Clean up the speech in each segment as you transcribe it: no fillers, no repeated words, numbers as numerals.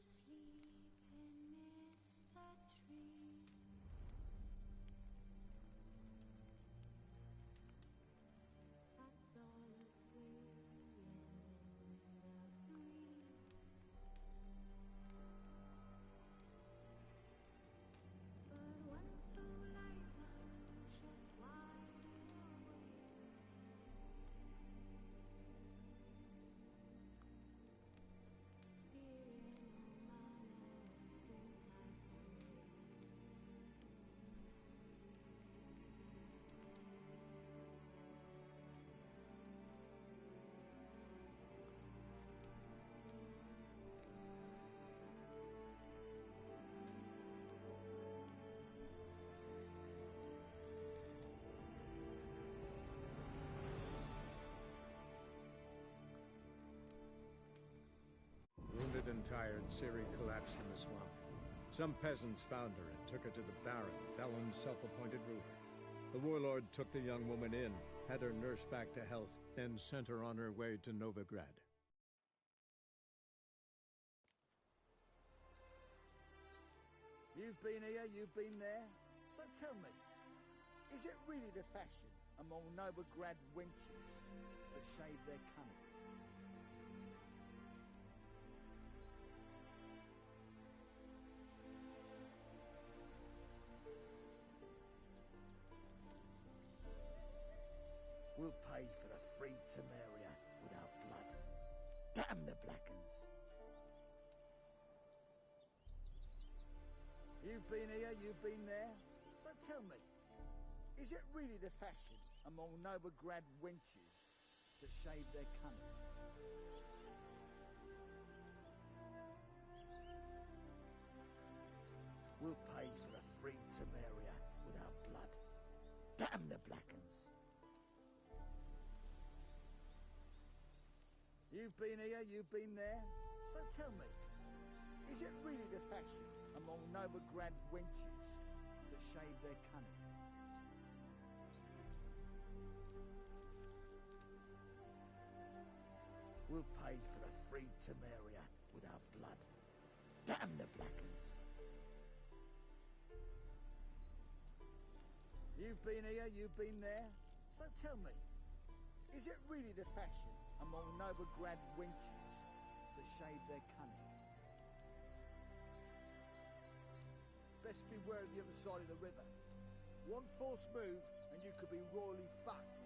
asleep amidst the trees. That's all swaying in the breeze. But one soul lies anxious, wide awake. Fearing no matter whose eyes are raised. Wounded and tired, Ciri collapsed in the swamp. Some peasants found her and took her to the Baron, Velen's self-appointed ruler. The warlord took the young woman in, had her nursed back to health, then sent her on her way to Novigrad. You've been here, you've been there. So tell me, is it really the fashion among Novigrad wenches to shave their cunnings? We'll pay for the free Temeria without blood. Damn the Blackens! You've been here, you've been there. So tell me, is it really the fashion among Novigrad wenches to shave their cunnings? We'll pay for the free Temeria without blood. Damn the Blackens! You've been here, you've been there. So tell me, is it really the fashion among Novigrad wenches to shave their cunnings? We'll pay for the free Temeria without blood. Damn the Blackens! You've been here, you've been there. So tell me, is it really the fashion among Novigrad wenches to shave their cunnings? Best beware of the other side of the river. One false move and you could be royally fucked.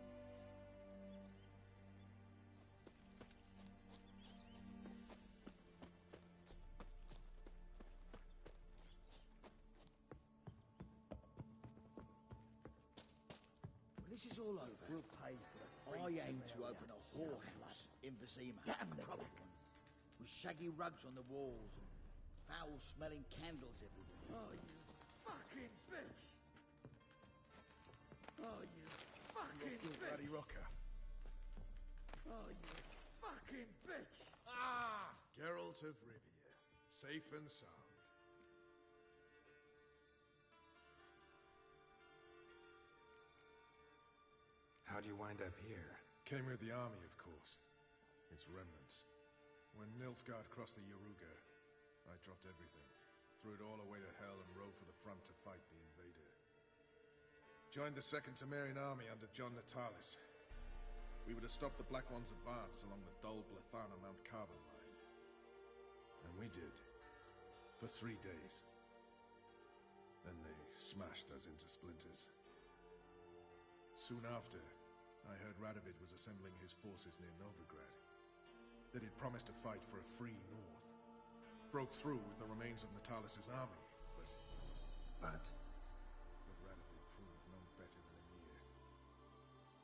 When this is all over, We'll pay for the I free aim to Temeria open a without whorehouse in Vizima. Damn a the proper one, Blackens! with shaggy rugs on the walls and foul-smelling candles everywhere. Oh, you fucking bitch! Oh, you fucking Bloody bitch! rocker. Oh, you fucking bitch! Ah! Geralt of Rivia. Safe and sound. How'd you wind up here? Came with the army, of course. Its remnants. When Nilfgaard crossed the Yaruga, I dropped everything. Threw it all away to hell and rode for the front to fight the invader. Joined the Second Temerian army under John Natalis. We were to stop the Black One's advance along the Dol Blathana Mount Carbon line. And we did. For 3 days. Then they smashed us into splinters. Soon after, I heard Radovid was assembling his forces near Novigrad. That he'd promised to fight for a free north. Broke through with the remains of Natalis' army, but Radovid proved no better than Emir.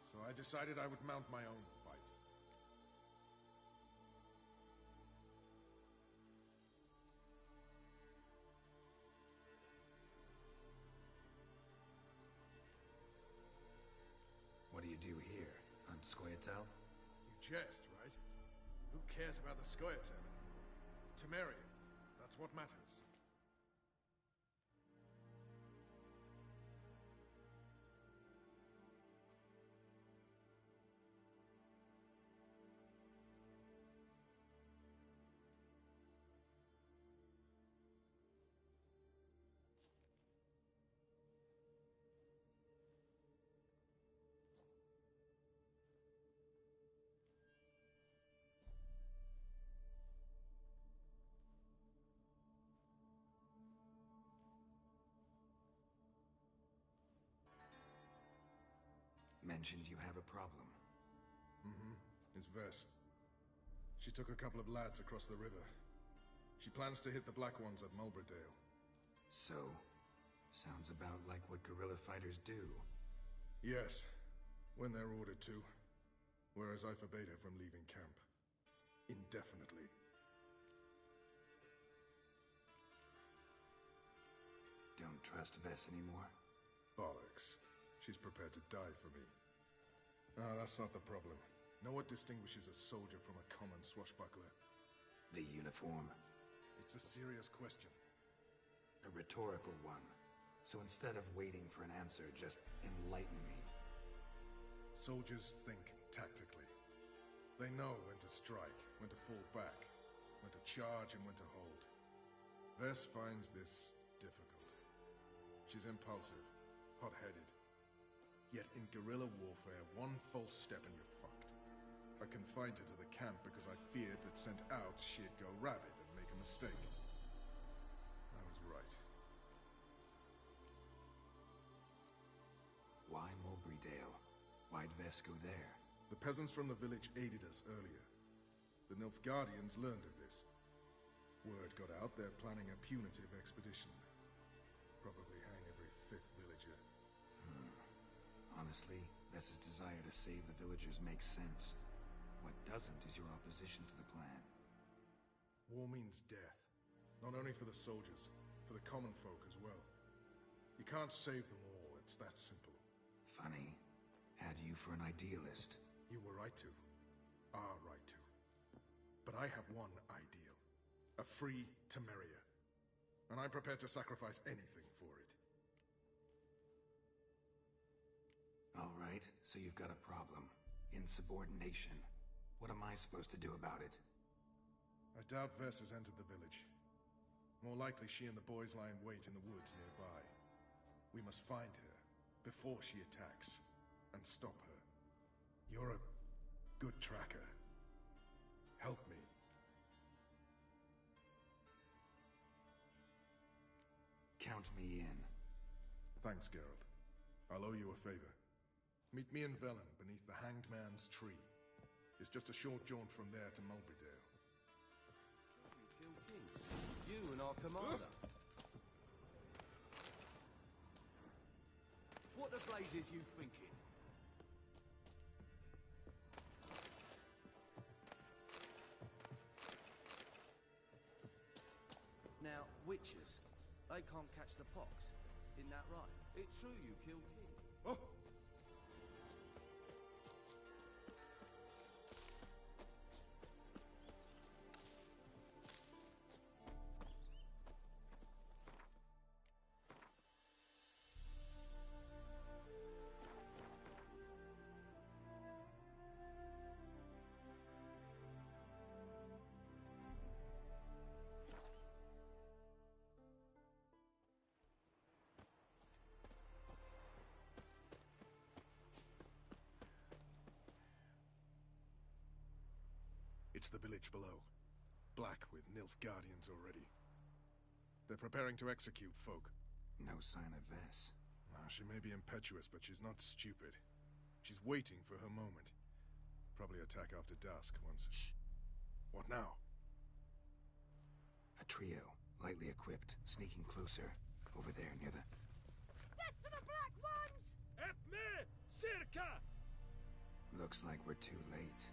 So I decided I would mount my own fight. What do you do here? On Scoia'tael? You jest, right? Who cares about the Scoia'tael anymore? Temeria, that's what matters. mentioned you have a problem. Mm-hmm. It's Vess. She took a couple of lads across the river. She plans to hit the Black Ones at Mulberdale. So, sounds about like what guerrilla fighters do. Yes, when they're ordered to. Whereas I forbade her from leaving camp. Indefinitely. Don't trust Vess anymore? Bollocks. She's prepared to die for me. Ah, that's not the problem. Know what distinguishes a soldier from a common swashbuckler? The uniform. It's a serious question. A rhetorical one. So instead of waiting for an answer, just enlighten me. Soldiers think tactically. They know when to strike, when to fall back, when to charge and when to hold. Vess finds this difficult. She's impulsive, hot-headed. Yet in guerrilla warfare, one false step and you're fucked. I confined her to the camp because I feared that sent out she'd go rabid and make a mistake. I was right. Why Mulberrydale? Why'd Vess go there? The peasants from the village aided us earlier. The Nilfgaardians learned of this. Word got out they're planning a punitive expedition. Probably hang every 5th villager. Honestly, Vess's desire to save the villagers makes sense. What doesn't is your opposition to the plan. War means death. Not only for the soldiers, for the common folk as well. You can't save them all, it's that simple. Funny. Had you for an idealist. You were right to. Are right to. But I have one ideal. A free Temeria. And I'm prepared to sacrifice anything for it. All right, so you've got a problem. Insubordination. What am I supposed to do about it? I doubt Vess has entered the village. More likely she and the boys lie in wait in the woods nearby. We must find her before she attacks and stop her. You're a good tracker. Help me. Count me in. Thanks, Geralt. I'll owe you a favor. Meet me in Velen beneath the Hanged Man's tree. It's just a short jaunt from there to Mulberrydale. You killed kings. You and our commander. What the blazes you thinking? Now, witches, they can't catch the pox. Isn't that right? It's true you killed kings. Oh! It's the village below. Black with Nilfgaardians already. They're preparing to execute folk. No sign of Vess. She may be impetuous, but she's not stupid. She's waiting for her moment. Probably attack after dusk once... Shh! What now? A trio, lightly equipped, sneaking closer. Over there, near the... Death to the Black Ones! Epme! Circa! Looks like we're too late.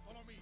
Follow me!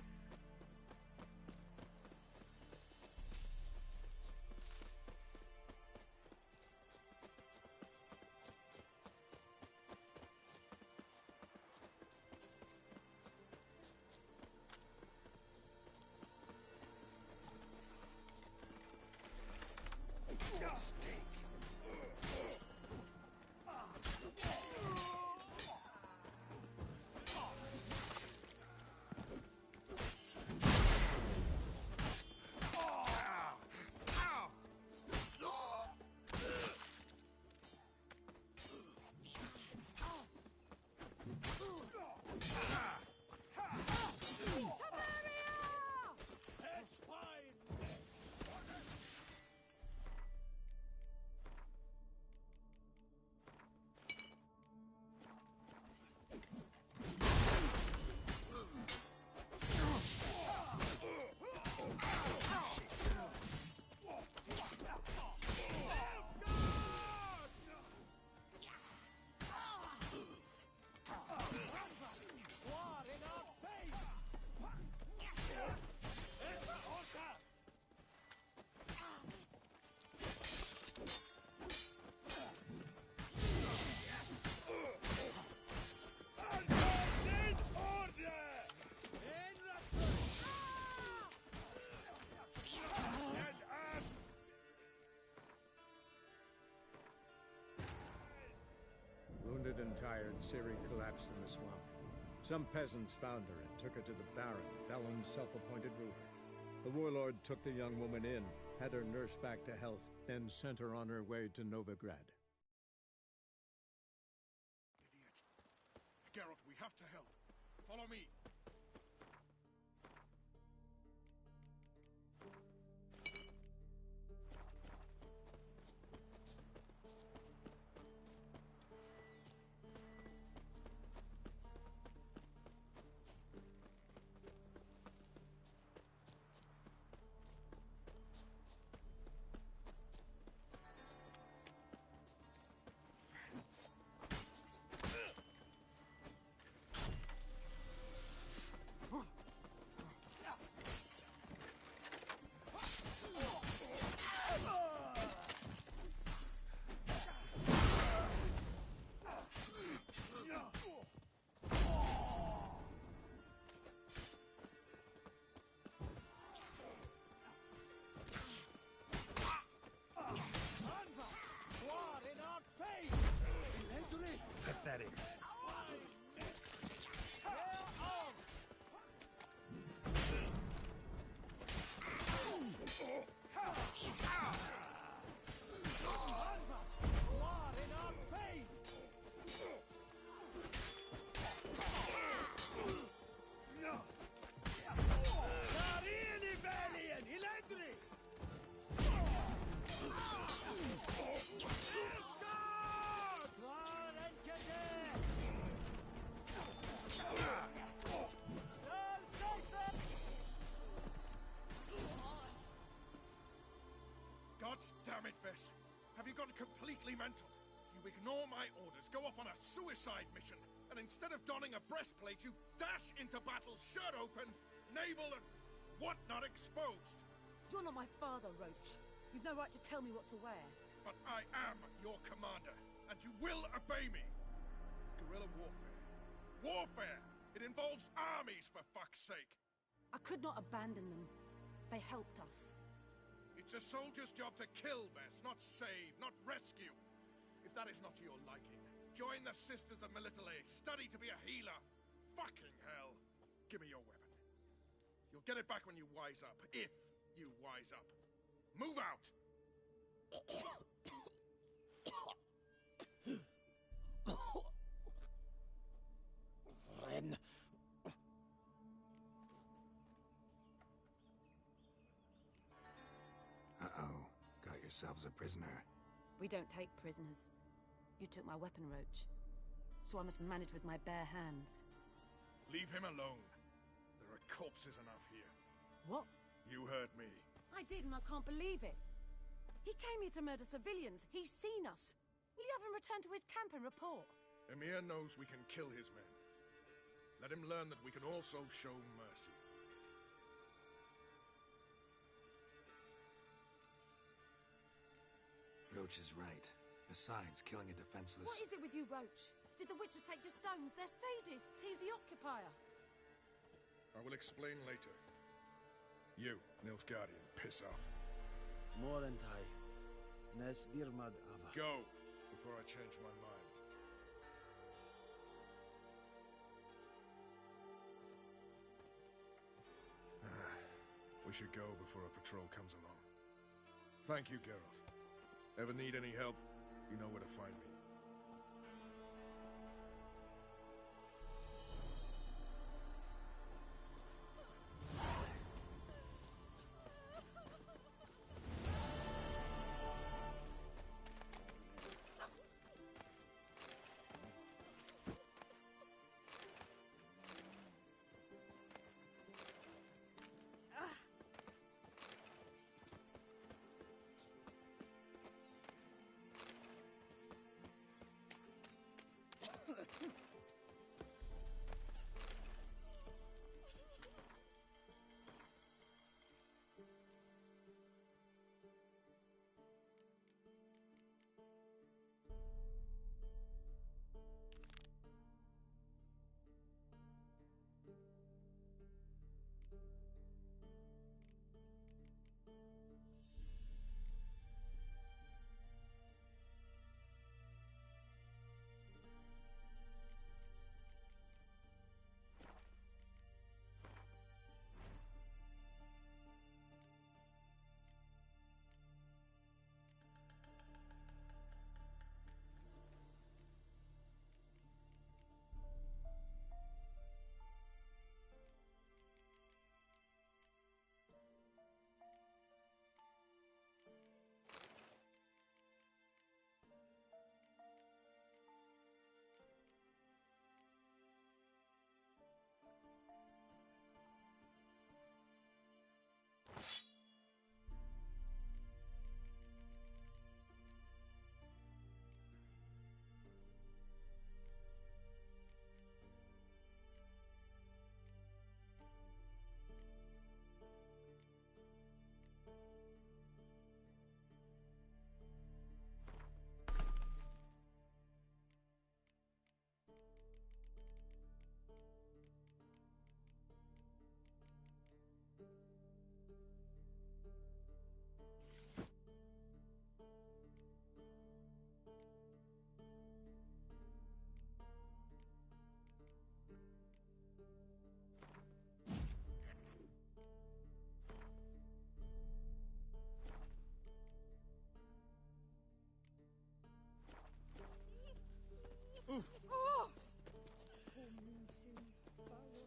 Wounded and tired, Ciri collapsed in the swamp. Some peasants found her and took her to the Baron, Velen's self-appointed ruler. The warlord took the young woman in, had her nursed back to health, then sent her on her way to Novigrad. Idiot. Geralt, we have to help. Follow me. Pathetic. Damn it, Vess. Have you gone completely mental? You ignore my orders, go off on a suicide mission, and instead of donning a breastplate, you dash into battle, shirt open, navel and whatnot exposed. You're not my father, Roach. You've no right to tell me what to wear. But I am your commander, and you will obey me. Guerrilla warfare. Warfare! It involves armies, for fuck's sake. I could not abandon them. They helped us. It's a soldier's job to kill, Vess, not save, not rescue. If that is not to your liking, join the Sisters of Melitele, study to be a healer. Fucking hell. Give me your weapon. You'll get it back when you wise up, if you wise up. Move out! Ren. Uh-oh. Got yourselves a prisoner. We don't take prisoners. You took my weapon, Roach. So I must manage with my bare hands. Leave him alone. There are corpses enough here. What? You heard me. I did, and I can't believe it. He came here to murder civilians. He's seen us. Will you have him return to his camp and report? Emir knows we can kill his men. Let him learn that we can also show mercy. Roach is right. Besides, killing a defenseless... What is it with you, Roach? Did the Witcher take your stones? They're sadists. He's the occupier. I will explain later. You, Nilfgaardian, piss off. Morentai. Nes dirmad ava. Go, before I change my mind. We should go before a patrol comes along. Thank you, Geralt. Ever need any help, you know where to find me. Oh! Full moon soon. Far away.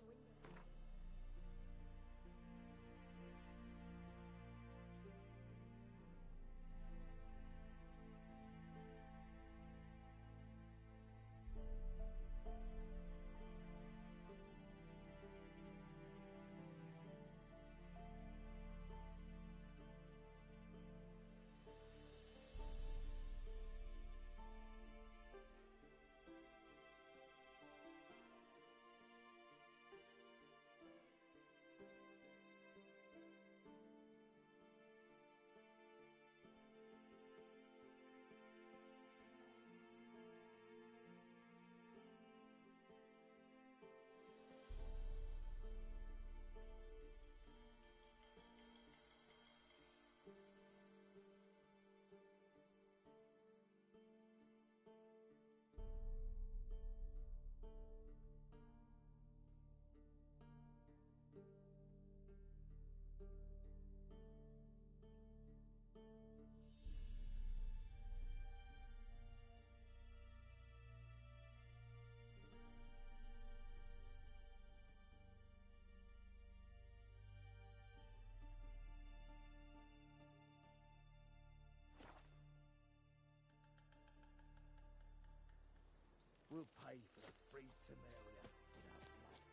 We'll pay for the free Temeria with our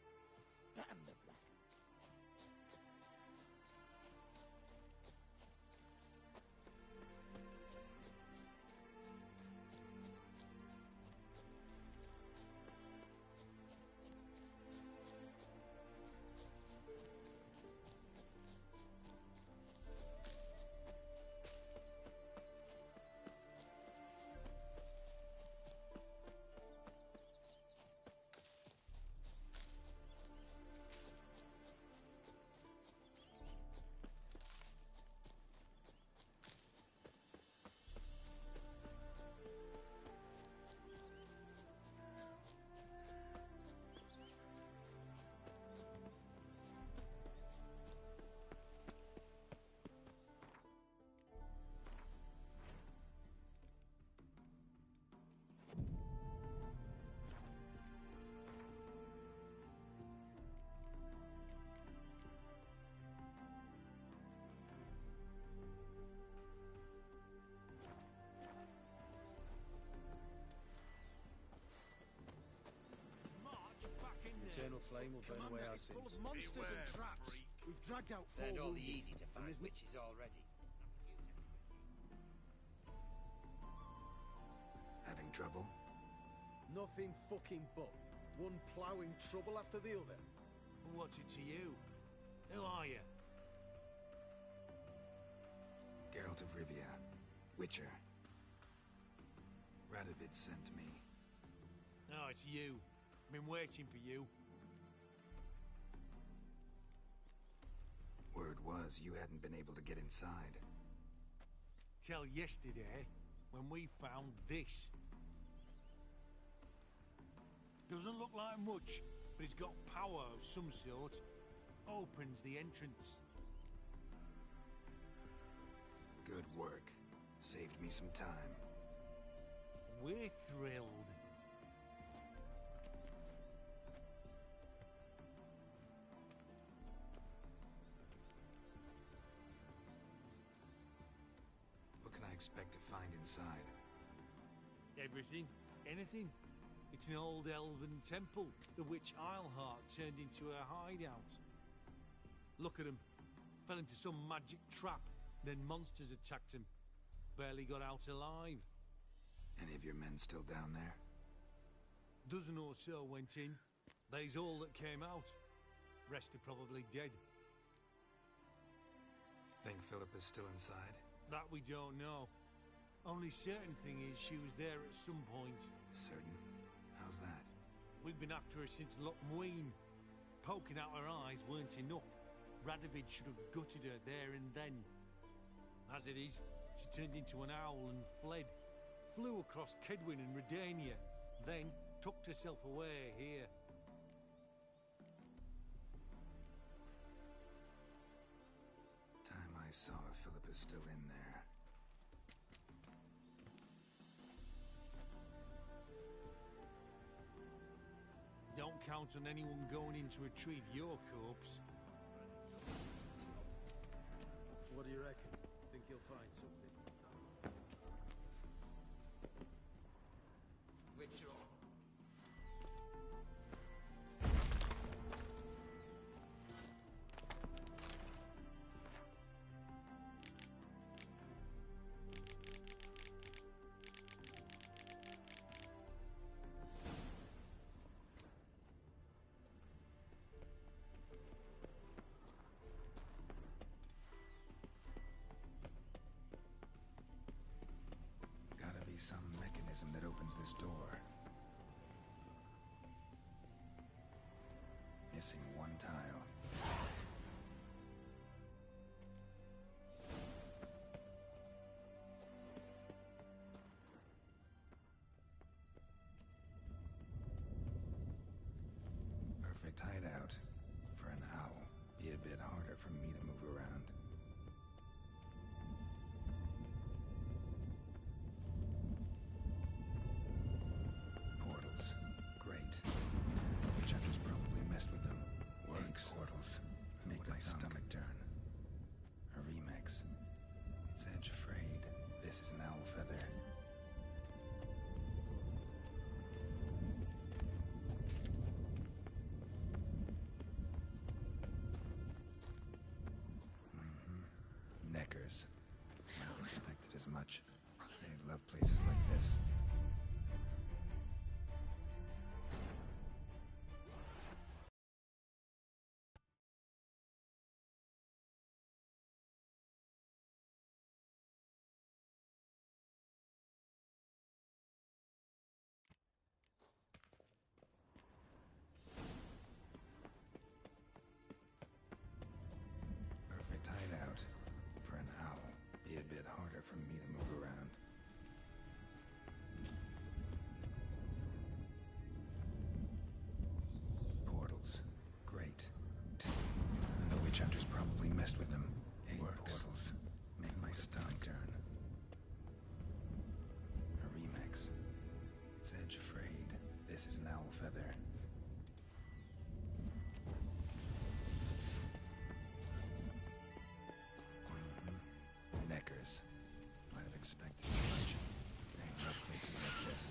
blood. Damn the Blackens. March back in there. Eternal flame will burn away our sins. Full of monsters and traps. We've dragged out four They're all wounded, easy to and find there's witches already. Having trouble? Nothing fucking but. One ploughing trouble after the other. What's it to you? Who are you? Geralt of Rivia. Witcher. Radovid sent me. Oh, it's you. Been waiting for you. Word was you hadn't been able to get inside. Till yesterday, when we found this. Doesn't look like much, but it's got power of some sort. Opens the entrance. Good work. Saved me some time. We're thrilled. What can I expect to find inside? Everything, anything. It's an old elven temple, the witch Isleheart turned into a hideout. Look at him. Fell into some magic trap, then monsters attacked him. Barely got out alive. Any of your men still down there? Dozen or so went in. They's all that came out. Rest are probably dead. Think Philippa's still inside? That we don't know. Only certain thing is she was there at some point. Certain? How's that? We've been after her since Loch Muin. Poking out her eyes weren't enough. Radovid should have gutted her there and then. As it is, she turned into an owl and fled. Flew across Kedwin and Redania, then tucked herself away here. Time I saw her, Philippa's still in there. count on anyone going in to retrieve your corpse. What do you reckon? Think you'll find something? Witcher. Some mechanism that opens this door. Missing one tile. Perfect hideout for an owl. Be a bit harder for me to move around. Portals make my stomach turn. A remix. It's edge frayed. This is an owl feather. Neckers. I expected as much. They love places like this. Hideout for an owl. Be a bit harder for me to move around. Portals. Great. And the witch hunters probably messed with them. Hey, portals make my stomach turn. A remix. It's edge frayed. This is an owl feather. Neckers. Might have expected much. They love places like this.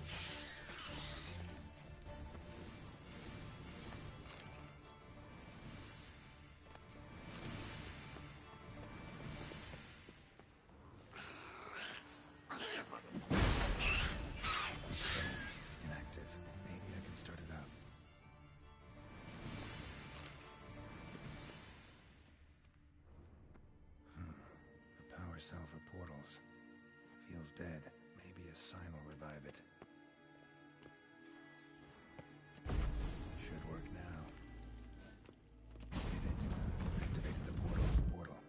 Inactive. Maybe I can start it up. A power cell for portals. Feels dead. Maybe a sign will revive it. Should work now. Hit it. Activated the portal.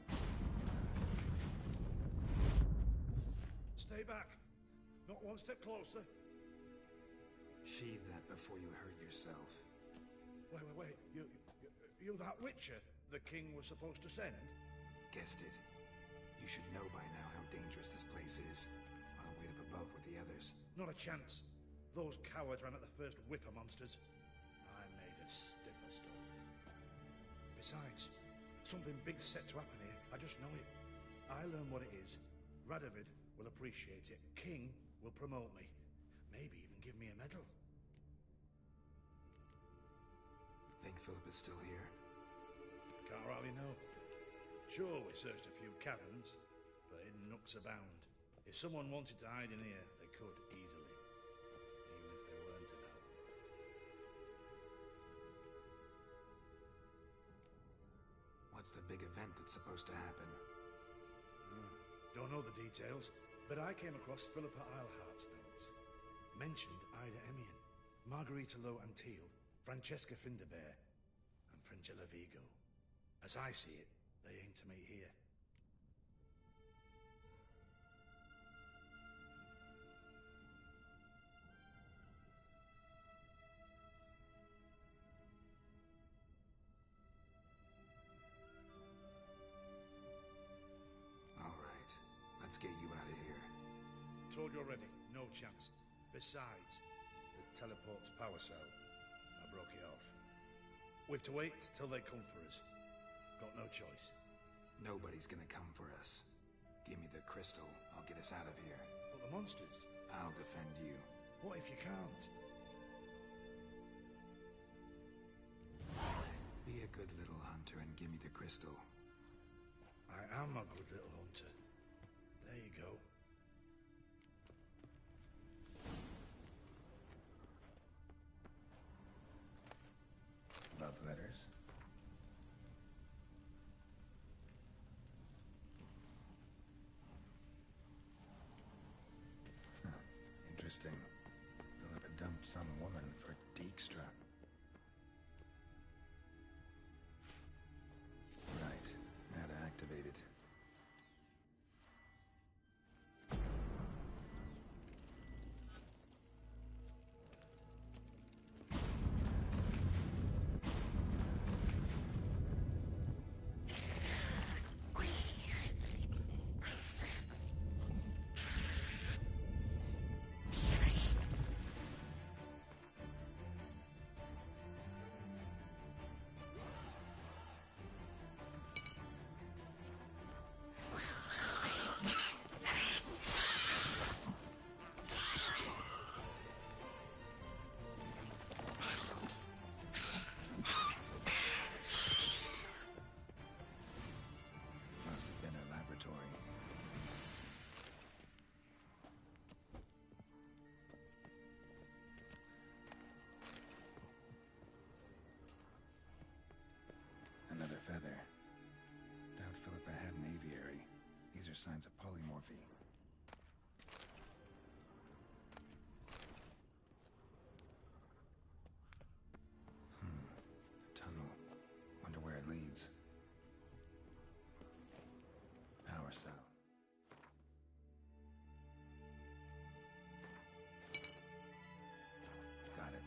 Stay back. Not one step closer. Sheathe that before you hurt yourself. Wait. You that Witcher the king was supposed to send? Guessed it. You should know by now how dangerous this place is. On a way up above with the others. Not a chance. Those cowards ran at the first whiff of monsters. I made a stiffer stuff. Besides, something big's set to happen here. I just know it. I learn what it is. Radovid will appreciate it. King will promote me. Maybe even give me a medal. Think Philip is still here? Can't rightly know. Sure, we searched a few caverns, but hidden nooks abound. If someone wanted to hide in here, they could easily. Even if they weren't an owl. What's the big event that's supposed to happen? Don't know the details, but I came across Philippa Eilhart's notes. Mentioned Ida Emian, Margarita Lo Antille, Francesca Finderbear, and Fringilla Vigo. As I see it, they aim to meet here. All right, let's get you out of here. Told you already, no chance. Besides, the teleport's power cell. I broke it off. We've to wait till they come for us. Got no choice. Nobody's gonna come for us. Give me the crystal, I'll get us out of here. But the monsters? I'll defend you. What if you can't? Be a good little hunter and give me the crystal. I am a good little hunter. There you go. Love letters? Huh. Interesting. Philippa dumped some woman for Dijkstra. Right. Now to activate it. Must have been a laboratory. Another feather. Doubt Philippa had an aviary. These are signs of polymorphy. A tunnel. Wonder where it leads. Power cell. Got it.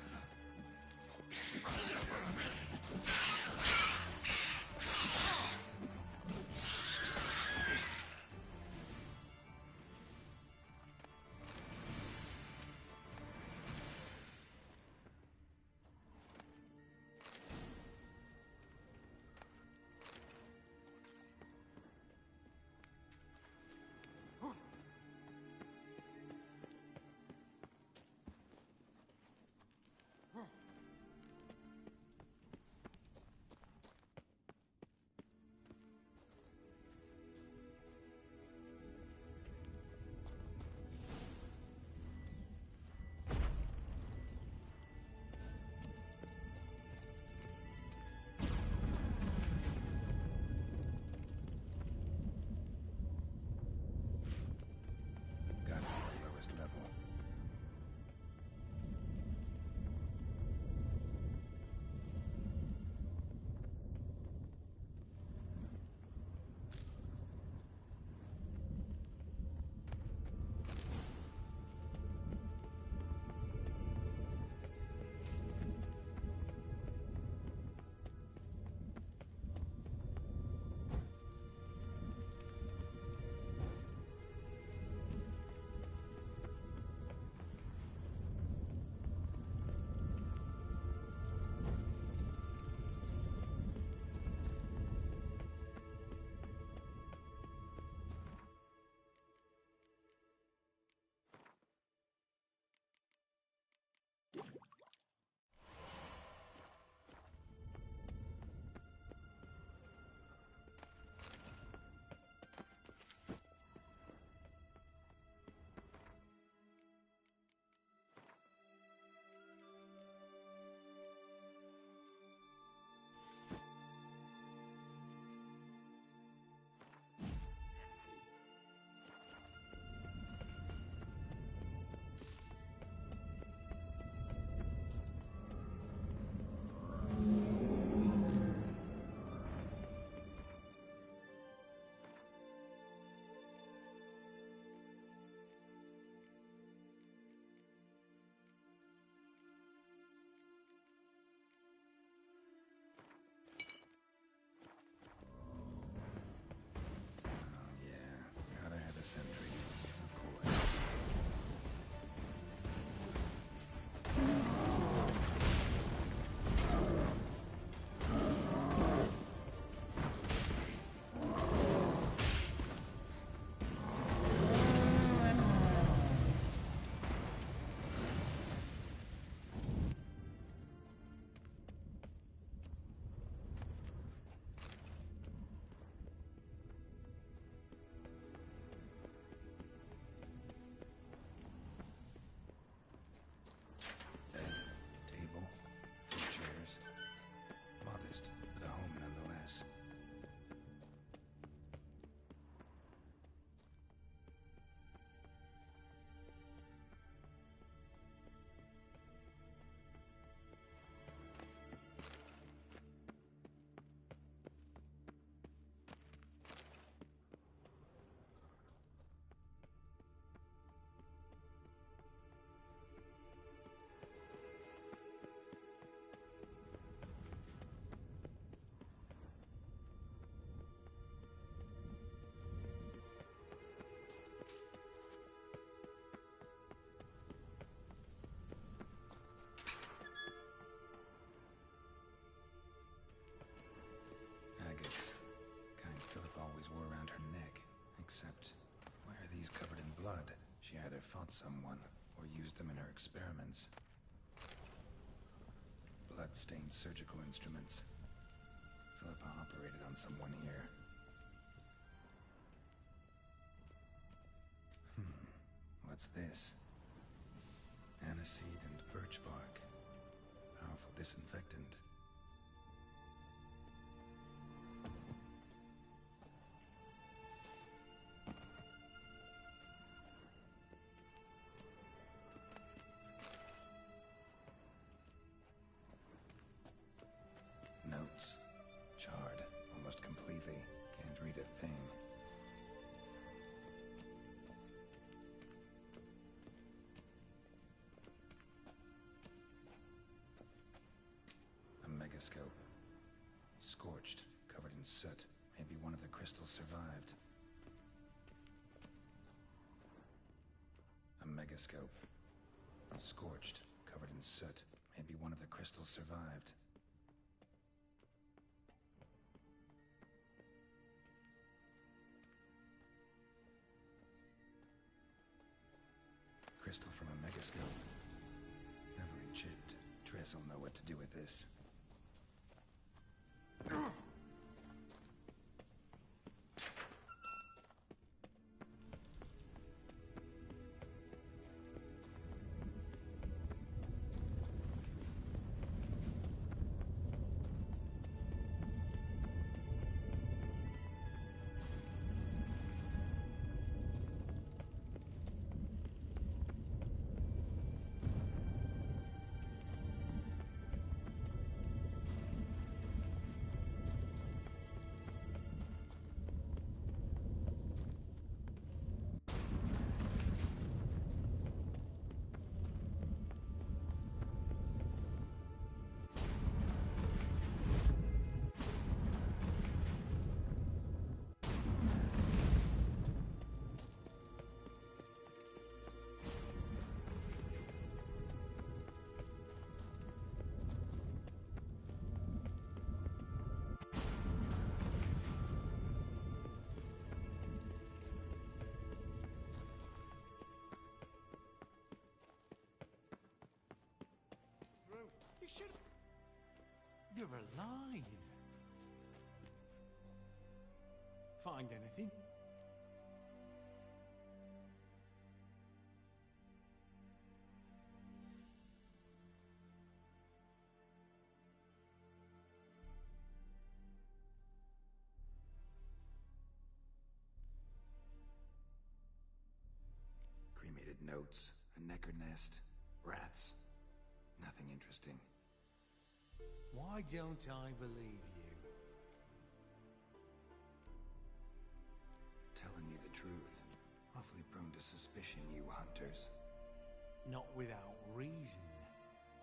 someone, or used them in her experiments. Blood-stained surgical instruments. Philippa operated on someone here. What's this? Aniseed and birch bark. Powerful disinfectant. Notes. Charred, almost completely. Can't read a thing. A megascope. Scorched, covered in soot. Maybe one of the crystals survived. A megascope. Scorched, covered in soot. Maybe one of the crystals survived. Crystal from a megascope. Heavily chipped. Triss will know what to do with this. You should... You're alive. Find anything? Cremated notes, a necker nest, rats. Nothing interesting. Why don't I believe you? Telling you the truth. Awfully prone to suspicion, you hunters. Not without reason.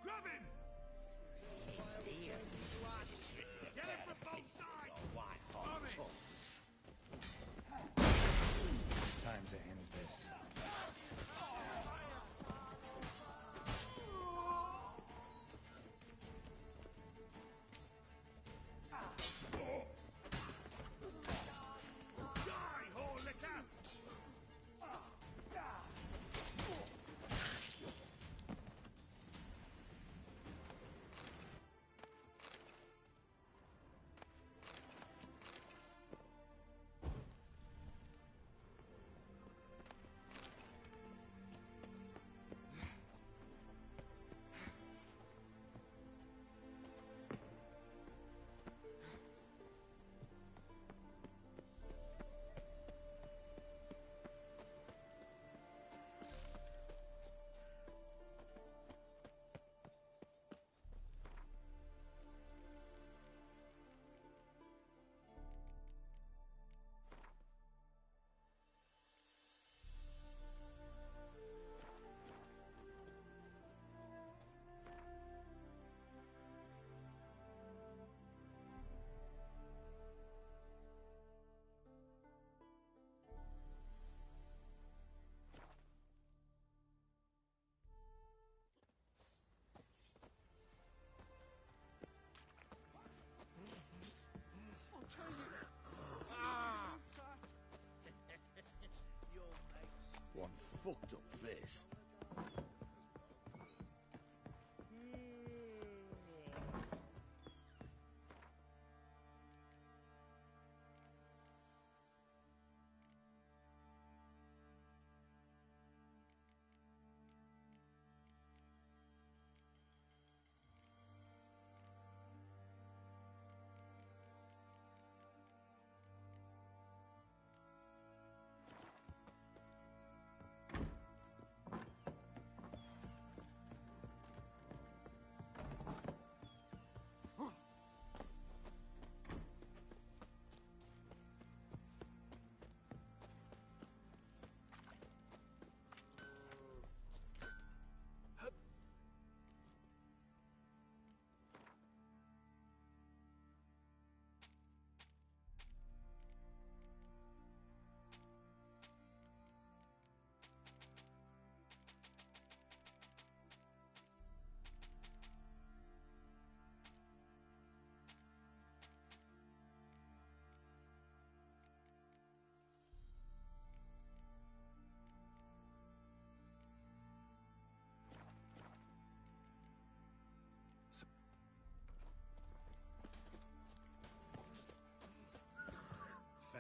Grab him! Get him from both sides! Time to end this.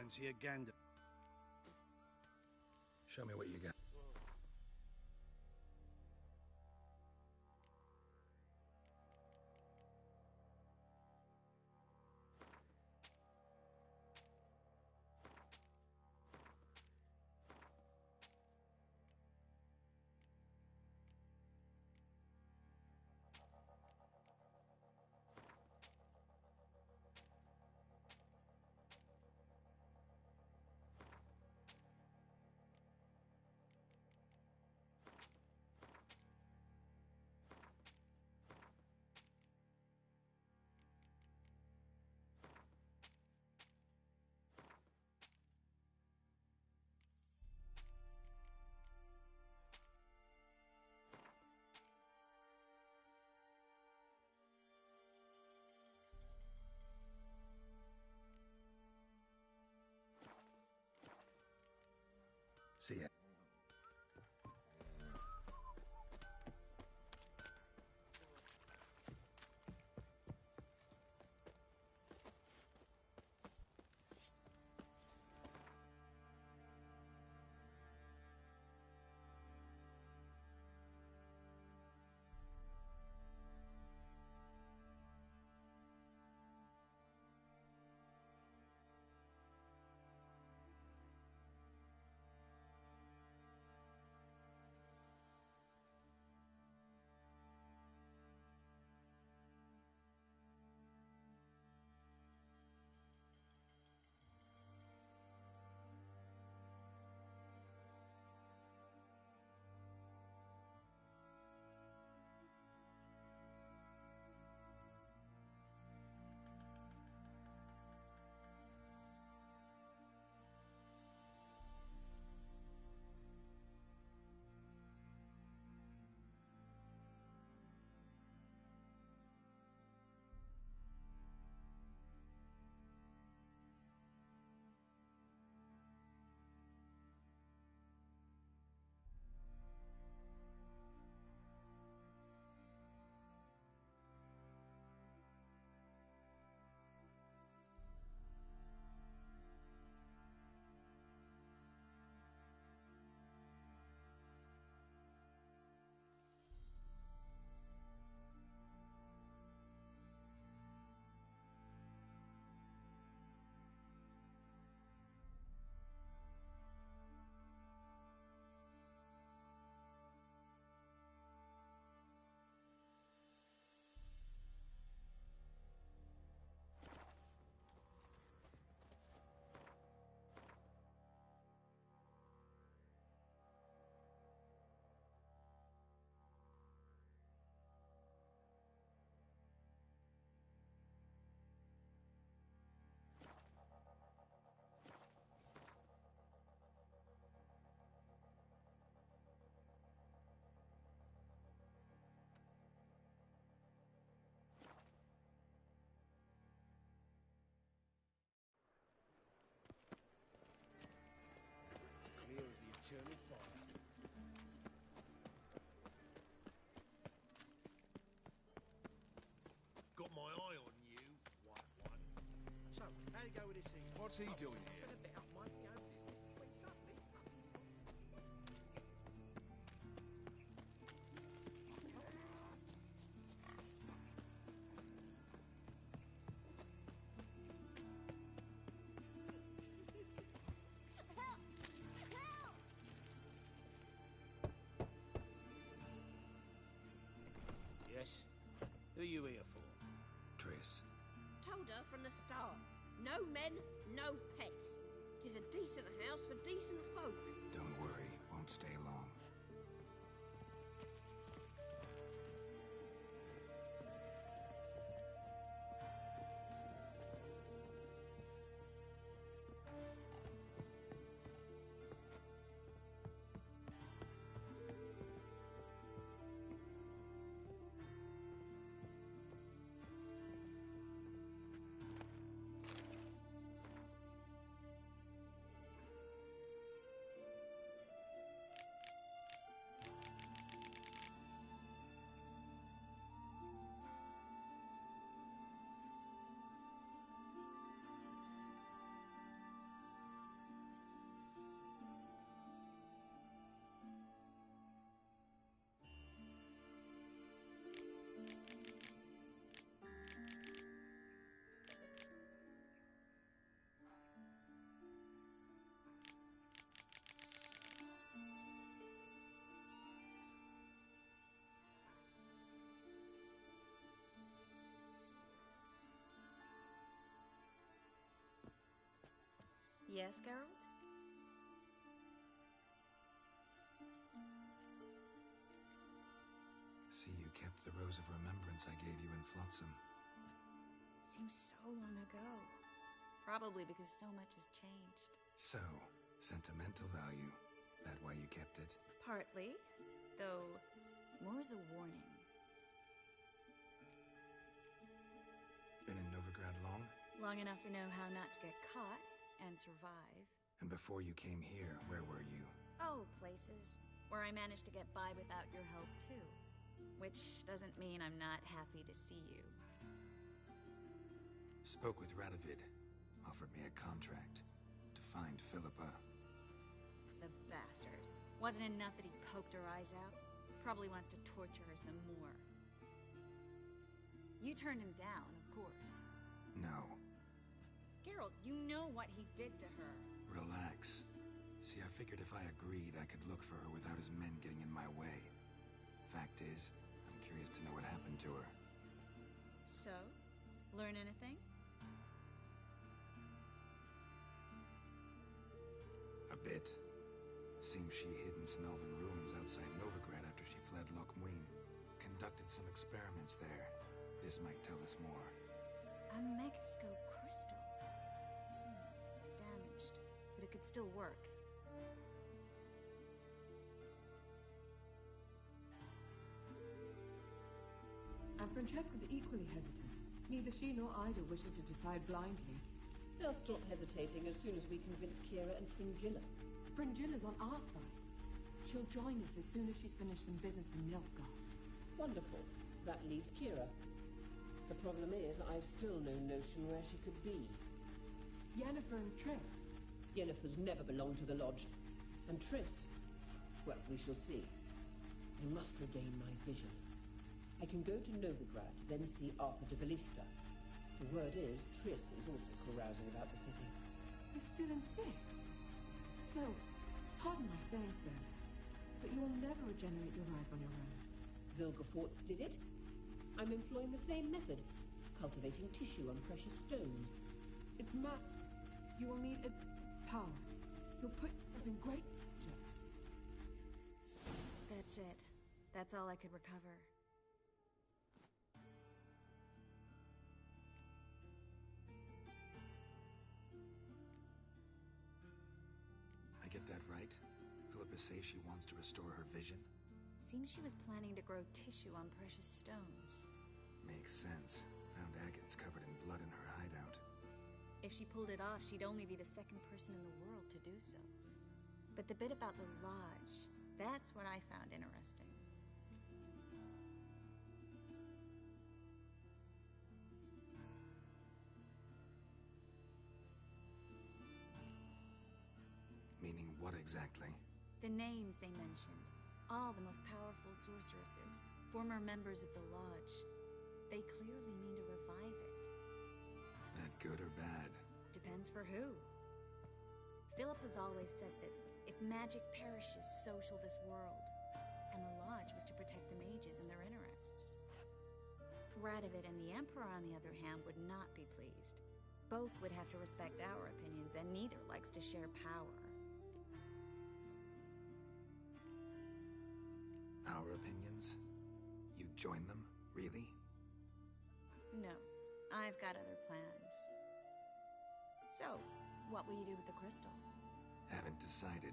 Fancy a gander? Show me what you got. See ya. Eternal fire. Got my eye on you, white one. So, how you go with this thing? What's he doing here? Been a bit up my own business when suddenly Yes? Who are you here for? Triss. Told her from the start. No men, no pets. 'Tis a decent house for decent folk. Don't worry, won't stay long. Yes, Geralt? See, you kept the Rose of Remembrance I gave you in Flotsam. Seems so long ago. Probably because so much has changed. So, sentimental value. That why you kept it? Partly, though more as a warning. Been in Novigrad long? Long enough to know how not to get caught and survive. And before you came here, where were you? Oh, places where I managed to get by without your help, too. Which doesn't mean I'm not happy to see you. Spoke with Radovid. Offered me a contract to find Philippa. The bastard. Wasn't enough that he poked her eyes out? Probably wants to torture her some more. You turned him down, of course. No. Geralt, you know what he did to her. Relax. See, I figured if I agreed, I could look for her without his men getting in my way. Fact is, I'm curious to know what happened to her. So? Learn anything? A bit. Seems she hid in some elven ruins outside Novigrad after she fled Loch Muin. Conducted some experiments there. This might tell us more. A megascope crystal. It's damaged, but it could still work. And Francesca's equally hesitant. Neither she nor Ida wishes to decide blindly. They'll stop hesitating as soon as we convince Kira and Fringilla. Fringilla's on our side. She'll join us as soon as she's finished some business in Nilfgaard. Wonderful. That leaves Kira. The problem is, I've still no notion where she could be. Yennefer and Triss. Yennefer's never belonged to the Lodge. And Triss, well, we shall see. I must regain my vision. I can go to Novigrad, then see Arthur de Ballista. The word is, Triss is also carousing about the city. You still insist? Phil, pardon my saying so, but you will never regenerate your eyes on your own. Vilgefortz did it. I'm employing the same method, cultivating tissue on precious stones. It's madness. You will need its power. You'll put yourself in great danger. That's it. That's all I could recover. I get that right? Philippa says she wants to restore her vision? Seems she was planning to grow tissue on precious stones. Makes sense. Found agates covered in blood in her hideout. If she pulled it off, she'd only be the second person in the world to do so. But the bit about the Lodge, that's what I found interesting. Meaning what exactly? The names they mentioned. All the most powerful sorceresses, former members of the Lodge. They clearly mean to revive it. That good or bad? Depends for who. Philip has always said that if magic perishes, so shall this world. And the Lodge was to protect the mages and their interests. Radovid and the Emperor, on the other hand, would not be pleased. Both would have to respect our opinions, and neither likes to share power. Our opinions? You join them? Really? No, I've got other plans. So, what will you do with the crystal? Haven't decided.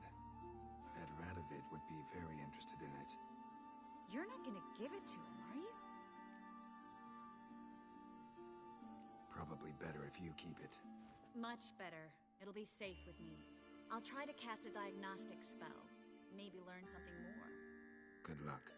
Ed Radovid would be very interested in it. You're not gonna give it to him, are you? Probably better if you keep it. Much better. It'll be safe with me. I'll try to cast a diagnostic spell. Maybe learn something more. Good luck.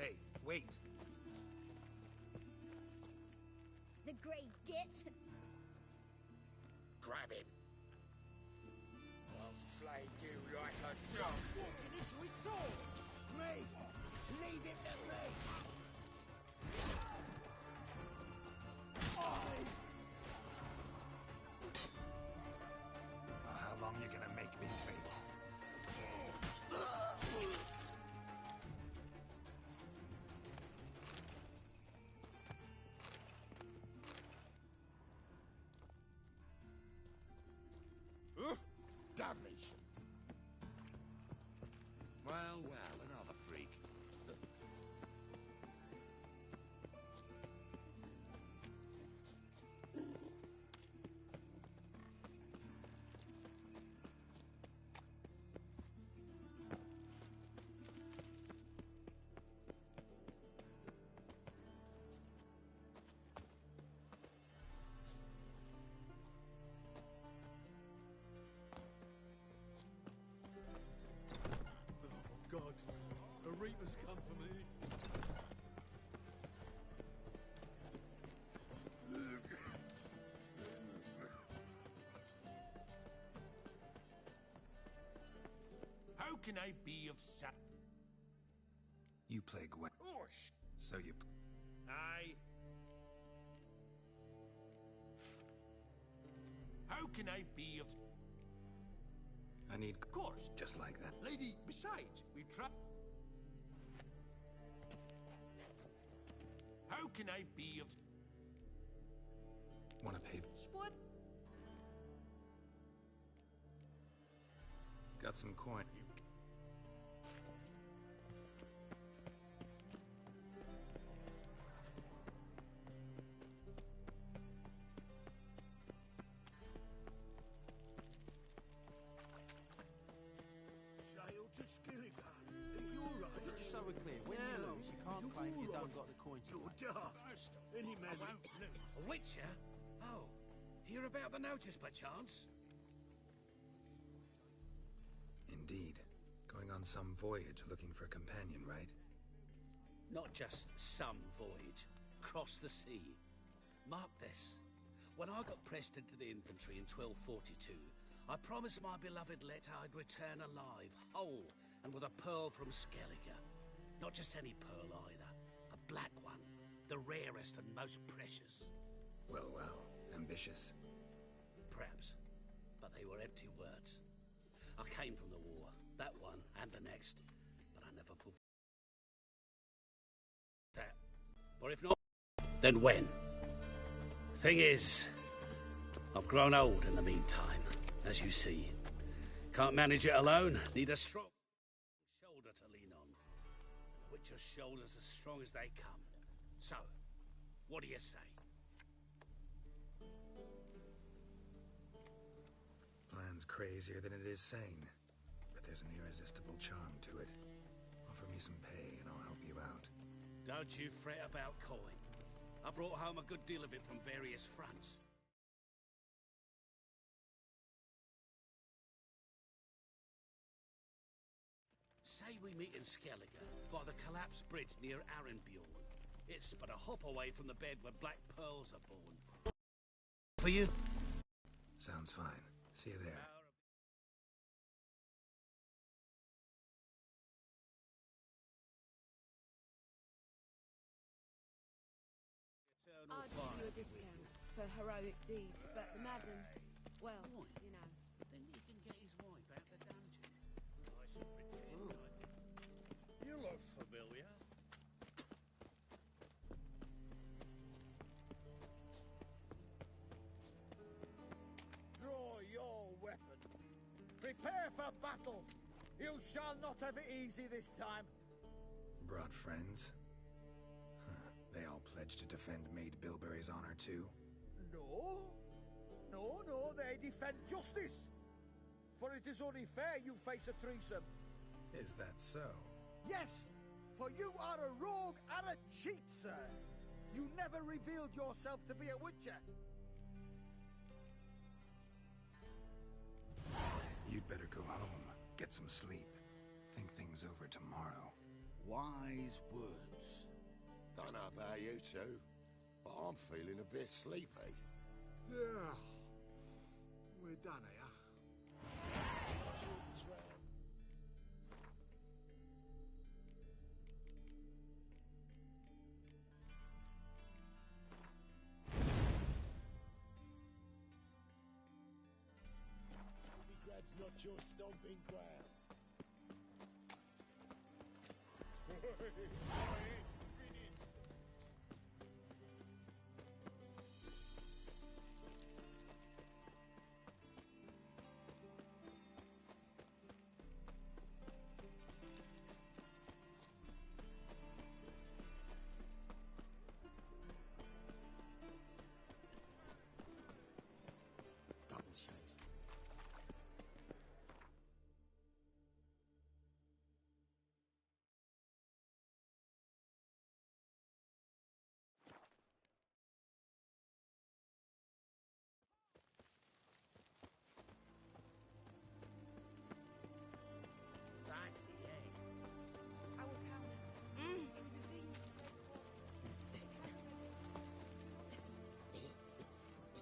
Hey, wait. The Grey Git? Grab him. I'll flay you like a shot. Walking into his sword! Me! Leave him to me! Well, how long you gonna make me wait? Devilish. Well, well, another freak. Oh, God. The Reaper's come for me. How can I be of You play Gwen. Oh, So you... How can I be of... I need... Of course. Just like that. Lady, besides, we try... How can I be of... Wanna pay... Split? Got some coin. Sail to Skilligan. Are you alright? Just so we're clear, when you lose, you can't claim you don't got the coin to You're pay. daft. Any man won't lose. A Witcher? Oh, hear about the notice, perchance? Indeed. Going on some voyage looking for a companion, right? Not just some voyage. Cross the sea. Mark this. When I got pressed into the infantry in 1242, I promised my beloved Letta I'd return alive, whole, and with a pearl from Skellige. Not just any pearl either. A black one. The rarest and most precious. Well, well. Ambitious. Perhaps. But they were empty words. I came from the war. That one and the next. But I never fulfilled that. Or if not, then when? Thing is, I've grown old in the meantime, as you see. Can't manage it alone. Need a strong shoulder to lean on. Witcher's shoulders as strong as they come. So, what do you say? Plan's crazier than it is sane. But there's an irresistible charm to it. Offer me some pay and I'll help you out. Don't you fret about coin. I brought home a good deal of it from various fronts. Say we meet in Skellige, by the collapsed bridge near Arenbjorn. It's but a hop away from the bed where black pearls are born. For you? Sounds fine. See you there. I'd give you a discount for heroic deeds, but the madam, well, Why? you know. Then he can get his wife out the dungeon. I should pretend You look familiar. Draw your weapon. Prepare for battle. You shall not have it easy this time. Brought friends? Huh. They all pledged to defend Maid Bilberry's honor too? No. No, they defend justice. For it is only fair you face a threesome. Is that so? Yes, for you are a rogue and a cheat, sir. You never revealed yourself to be a witcher. You'd better go home, get some sleep. Think things over tomorrow. Wise words. about you two, but I'm feeling a bit sleepy. Yeah. We're done here. Novigrad's not your stomping ground. Double chase. That's the egg. Our town.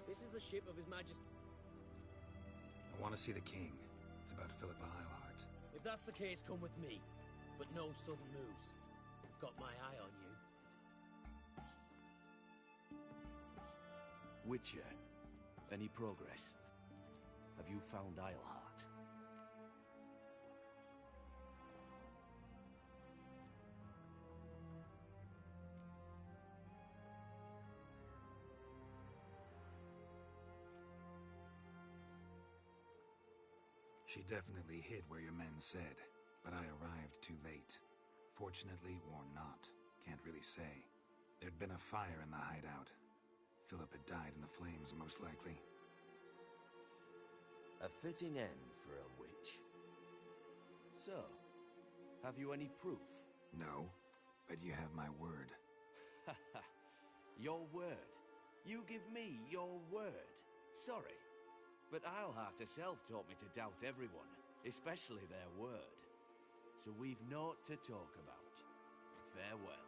This is the ship of His Majesty. I want to see the king. It's about Philippa Eilhart. If that's the case, come with me. But no sudden moves. Got my eye on you. Witcher, any progress? Have you found Eilhart? She definitely hid where your men said, but I arrived too late. Fortunately or not, can't really say. There'd been a fire in the hideout. Philip had died in the flames, most likely. A fitting end for a witch. So, have you any proof? No, but you have my word. Your word? You give me your word? Sorry, but Eilhart herself taught me to doubt everyone, especially their word. So we've naught to talk about. Farewell.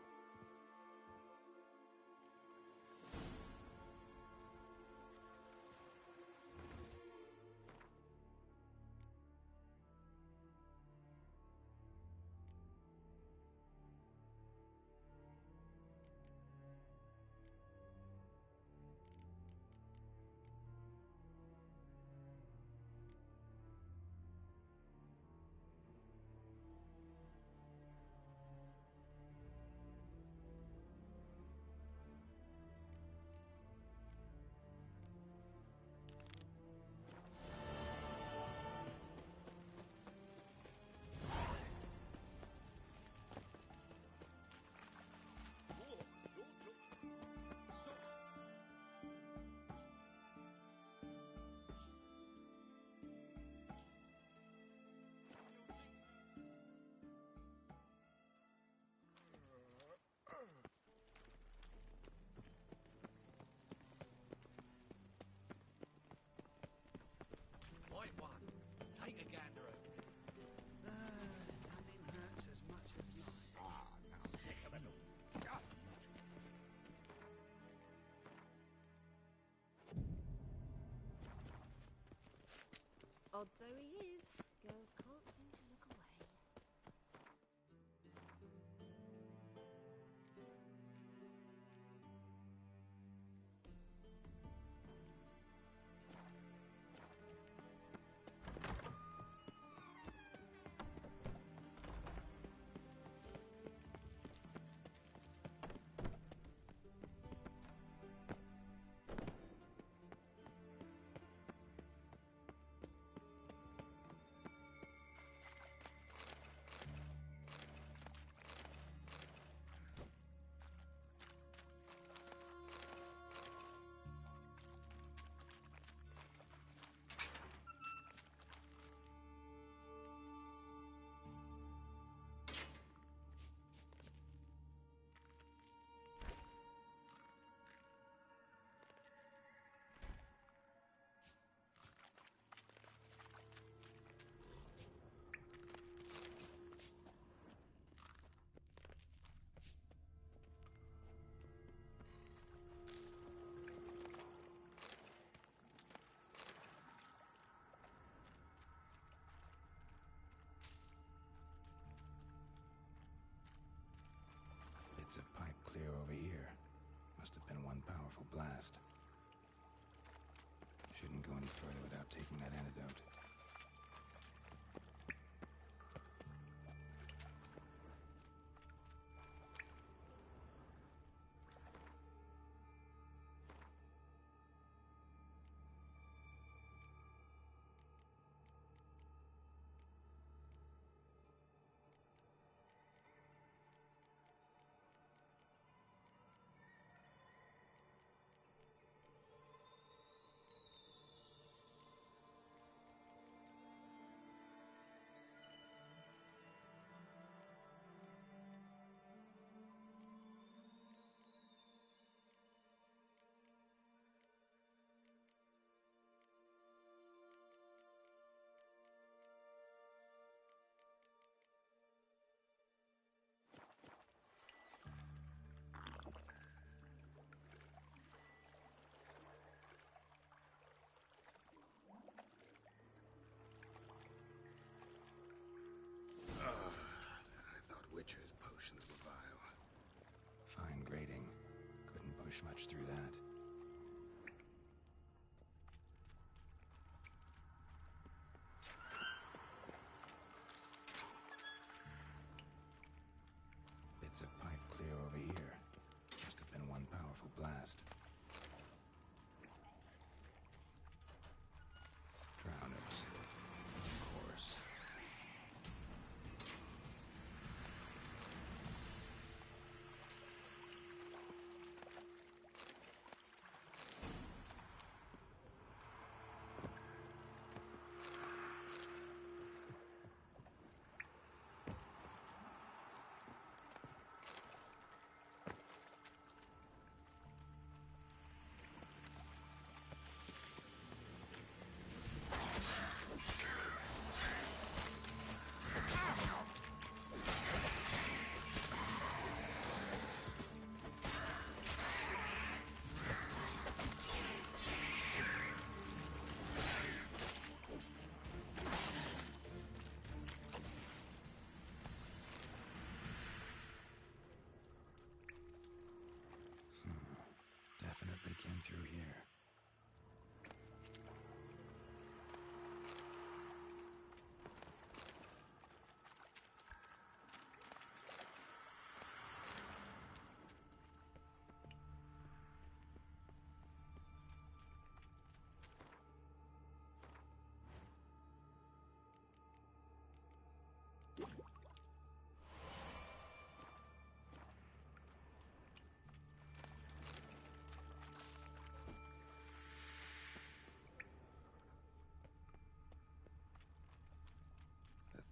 Point one. Take a gander over it. Nothing hurts as much as not. Sick of it all. Odd though he is, girls can't seem to look away. one powerful blast. Shouldn't go any further without taking that antidote. Witcher's potions were vile. Fine grading. Couldn't push much through that. Bits of pipe clear over here. Must have been one powerful blast. Drowners. Of course. Definitely came through here.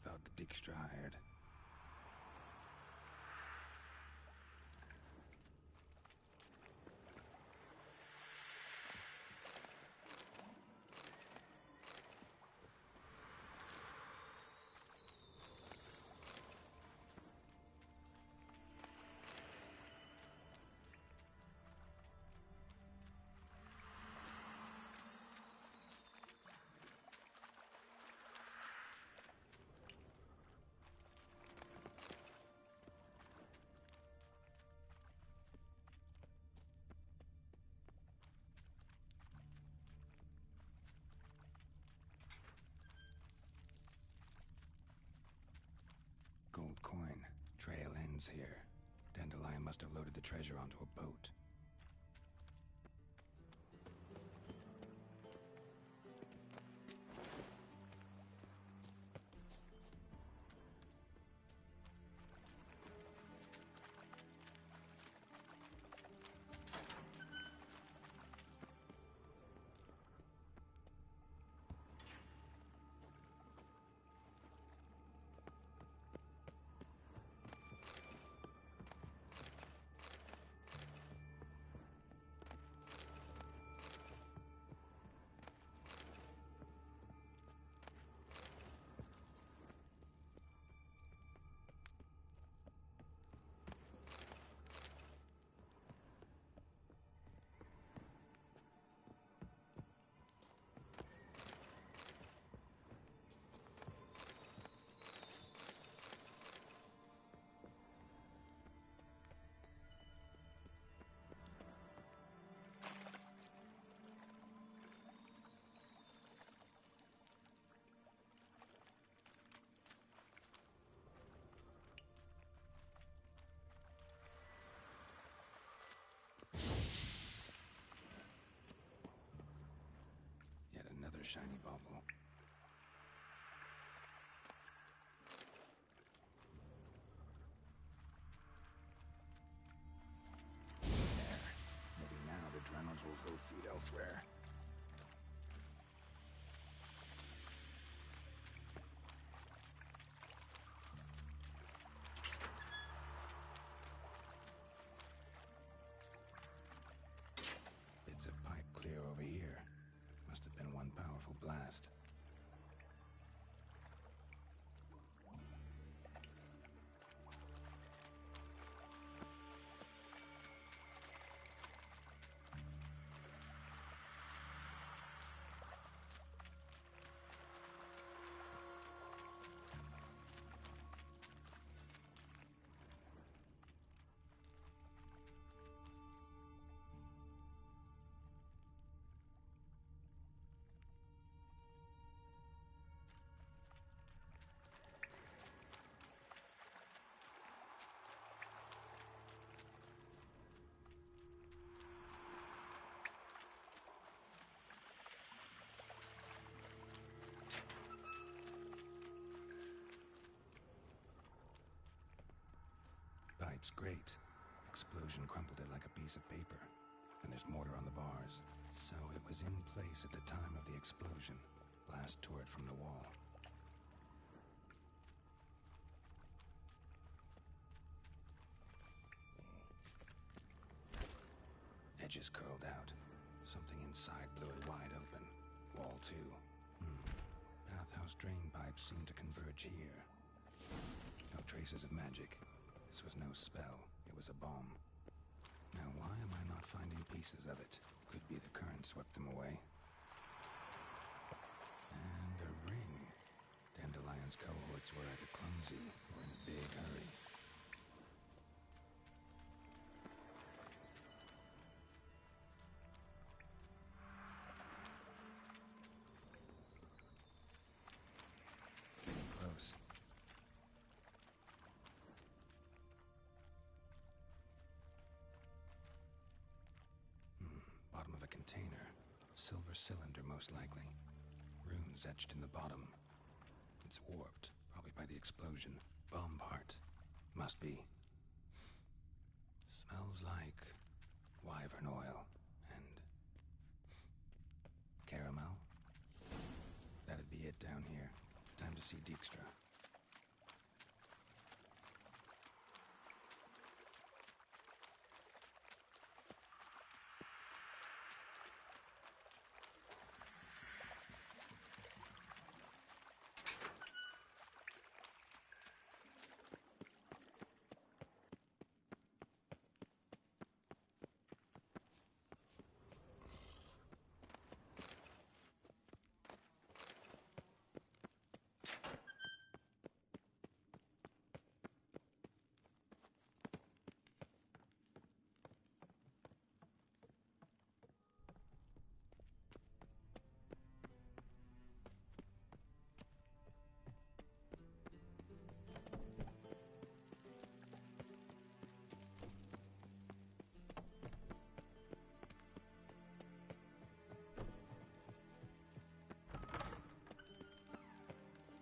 Thug Dijkstra hired. Gold coin. Trail ends here. Dandelion must have loaded the treasure onto a boat. another shiny bauble. There. Maybe now the Dremels will go feed elsewhere. Bits of pipe clear over here. Must have been one powerful blast. Pipe's great. Explosion crumpled it like a piece of paper. And there's mortar on the bars. So it was in place at the time of the explosion. Blast tore it from the wall. Edges curled out. Something inside blew it wide open. Wall too. Bathhouse drain pipes seem to converge here. No traces of magic. This was no spell. It was a bomb. Now why am I not finding pieces of it? Could be the current swept them away. And a ring. Dandelion's cohorts were either clumsy or in a big hurry. Getting close. Bottom of a container. Silver cylinder, most likely. Runes etched in the bottom. It's warped, probably by the explosion. Bomb part. Must be. Smells like wyvern oil and caramel. That'd be it down here. Time to see Dijkstra.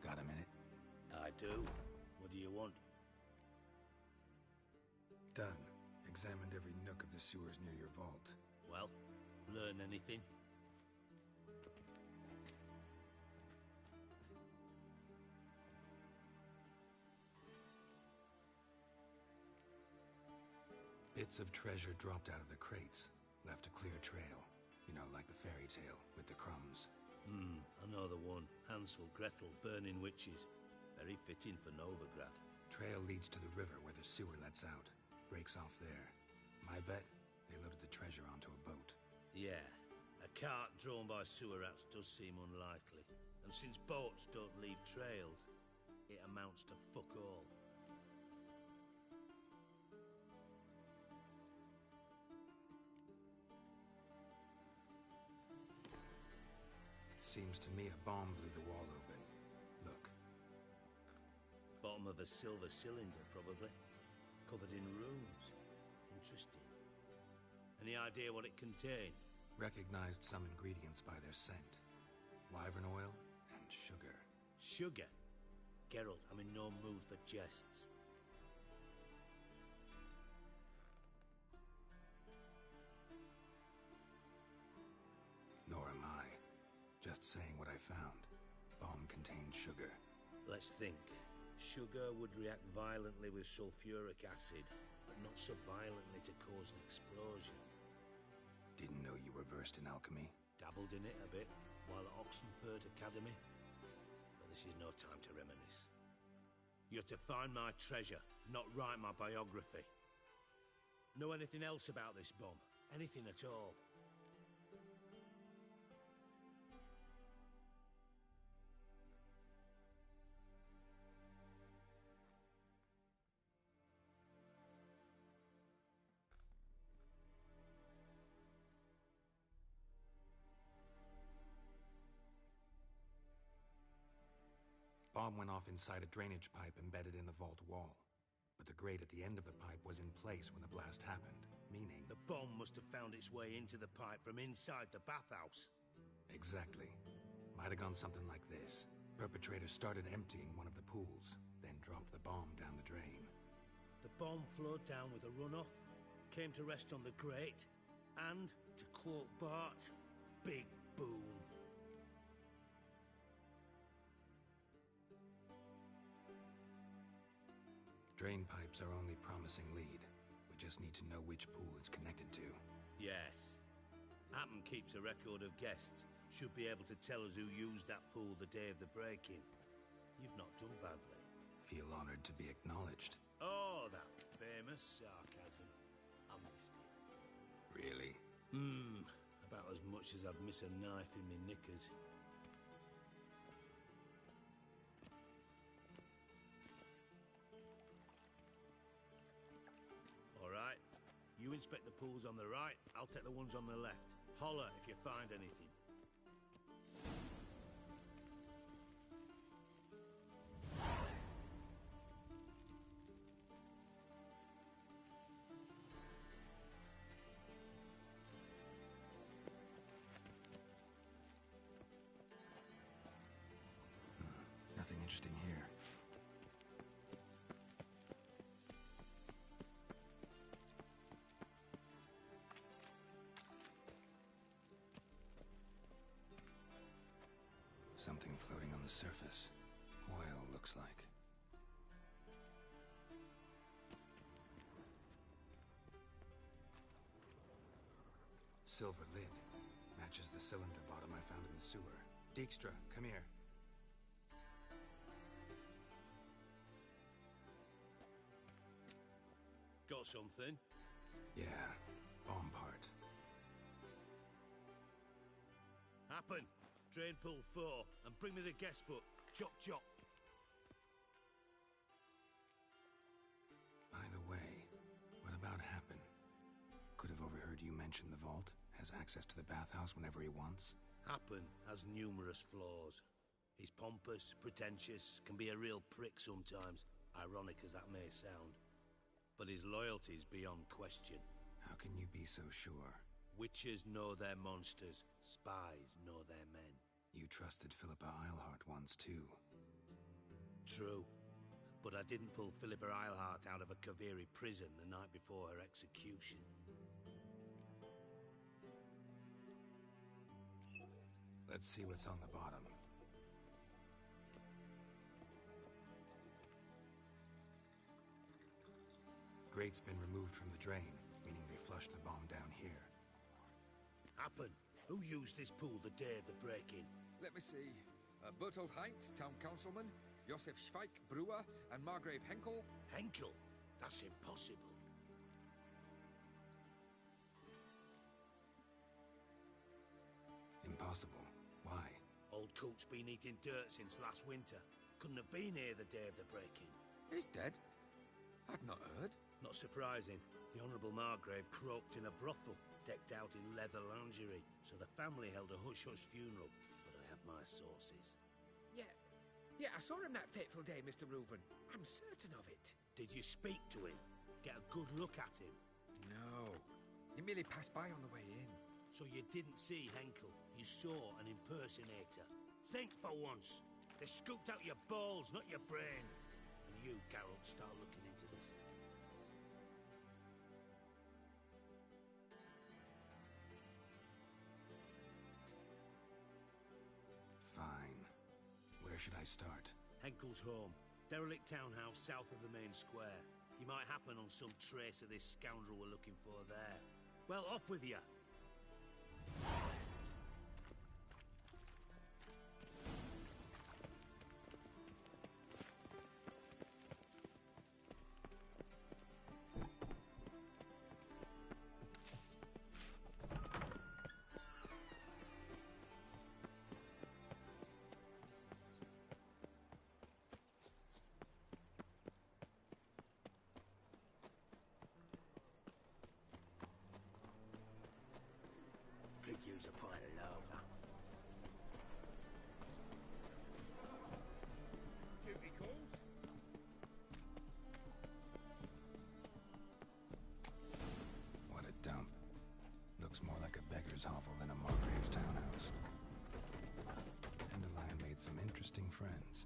Got a minute? I do. What do you want? Done. Examined every nook of the sewers near your vault. Well, learn anything? Bits of treasure dropped out of the crates. Left a clear trail. You know, like the fairy tale, with the crumbs. I know the one. Hansel, Gretel, burning witches. Very fitting for Novigrad. Trail leads to the river where the sewer lets out. Breaks off there. My bet, they loaded the treasure onto a boat. Yeah. A cart drawn by sewer rats does seem unlikely. And since boats don't leave trails, it amounts to fuck all. Seems to me a bomb blew the wall open. Look. Bottom of a silver cylinder, probably. Covered in runes. Interesting. Any idea what it contained? Recognized some ingredients by their scent. wyvern oil, and sugar. Sugar? Geralt, I'm in no mood for jests. Nor am I. Just saying what I found. Bomb contained sugar. Let's think. Sugar would react violently with sulfuric acid, but not so violently to cause an explosion. Didn't know you were versed in alchemy. Dabbled in it a bit while at Oxenford Academy. But this is no time to reminisce. You're to find my treasure, not write my biography. Know anything else about this bomb? Anything at all? Bomb went off inside a drainage pipe embedded in the vault wall. But the grate at the end of the pipe was in place when the blast happened, meaning... The bomb must have found its way into the pipe from inside the bathhouse. Exactly. Might have gone something like this. Perpetrator started emptying one of the pools, then dropped the bomb down the drain. The bomb flowed down with a runoff, came to rest on the grate, and, to quote Bart, big boom. Drain pipes are only promising lead. We just need to know which pool it's connected to. Yes. Hammond keeps a record of guests. Should be able to tell us who used that pool the day of the break-in. You've not done badly. Feel honored to be acknowledged. Oh, that famous sarcasm. I missed it. Really? About as much as I'd miss a knife in my knickers. You inspect the pools on the right, I'll take the ones on the left. Holler if you find anything. Nothing interesting here. Something floating on the surface. Oil, looks like. Silver lid. Matches the cylinder bottom I found in the sewer. Dijkstra, come here. Got something? Yeah, bomb part. Happen. Drain pool 4, and bring me the guest book. Chop, chop. By the way, what about Happen? Could have overheard you mention the vault. Has access to the bathhouse whenever he wants. Happen has numerous flaws. He's pompous, pretentious, can be a real prick sometimes, ironic as that may sound. But his loyalty's beyond question. How can you be so sure? Witches know their monsters. Spies know their men. You trusted Philippa Eilhart once, too. True. But I didn't pull Philippa Eilhart out of a Kaviri prison the night before her execution. Let's see what's on the bottom. Grate's been removed from the drain, meaning they flushed the bomb down here. Happen. Who used this pool the day of the break-in? Let me see. Bertolt Heinz, town councilman, Josef Schweik, brewer, and Margrave Henkel. Henkel? That's impossible. Impossible? Why? Old Coot's been eating dirt since last winter. Couldn't have been here the day of the break-in. He's dead? I'd not heard. Not surprising. The Honourable Margrave croaked in a brothel, decked out in leather lingerie, so the family held a hush-hush funeral, but I have my sources. Yeah, I saw him that fateful day, Mr. Reuven. I'm certain of it. Did you speak to him? Get a good look at him? No. He merely passed by on the way in. So you didn't see Henkel. You saw an impersonator. Think for once. They scooped out your balls, not your brain. And you, Geralt, start looking into this. Fine. Where should I start? Henkel's home. Derelict townhouse south of the main square. You might happen on some trace of this scoundrel we're looking for there. Well, off with you! Could use a pint of lager. Duty calls? What a dump. Looks more like a beggar's hovel than a Margrave's townhouse. Dandelion made some interesting friends.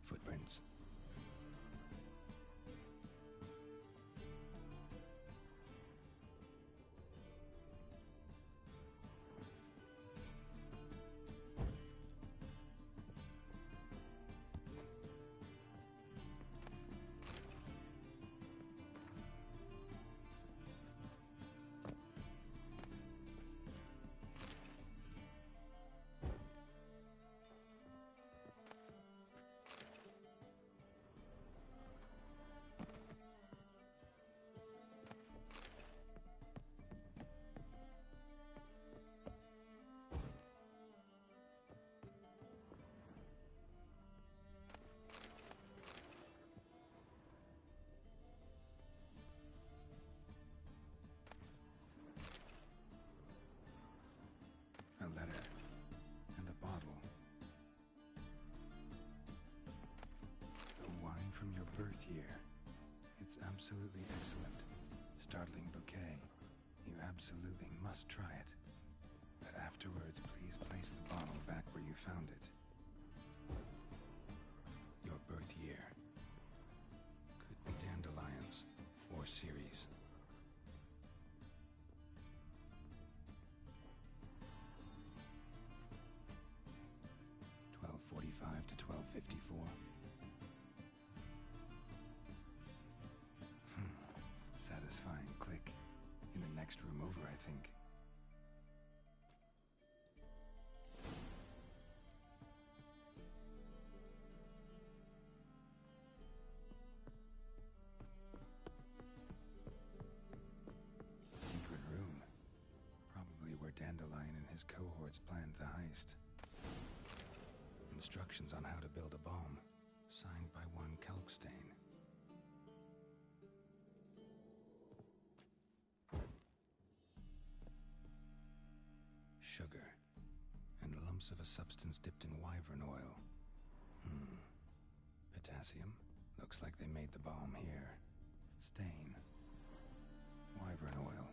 Footprints. A letter. And a bottle. The wine from your birth year. It's absolutely excellent. Startling bouquet. You absolutely must try it. But afterwards, please place the bottle back where you found it. Your birth year. Could be dandelions. Or Ceres. 12:45 to 12:54. Satisfying click. In the next room over, I think. Secret room. Probably where Dandelion and his cohorts planned the heist. Instructions on how to build a bomb, signed by one Kalkstein. Sugar, and lumps of a substance dipped in wyvern oil. Potassium? Looks like they made the bomb here. Stain. Wyvern oil.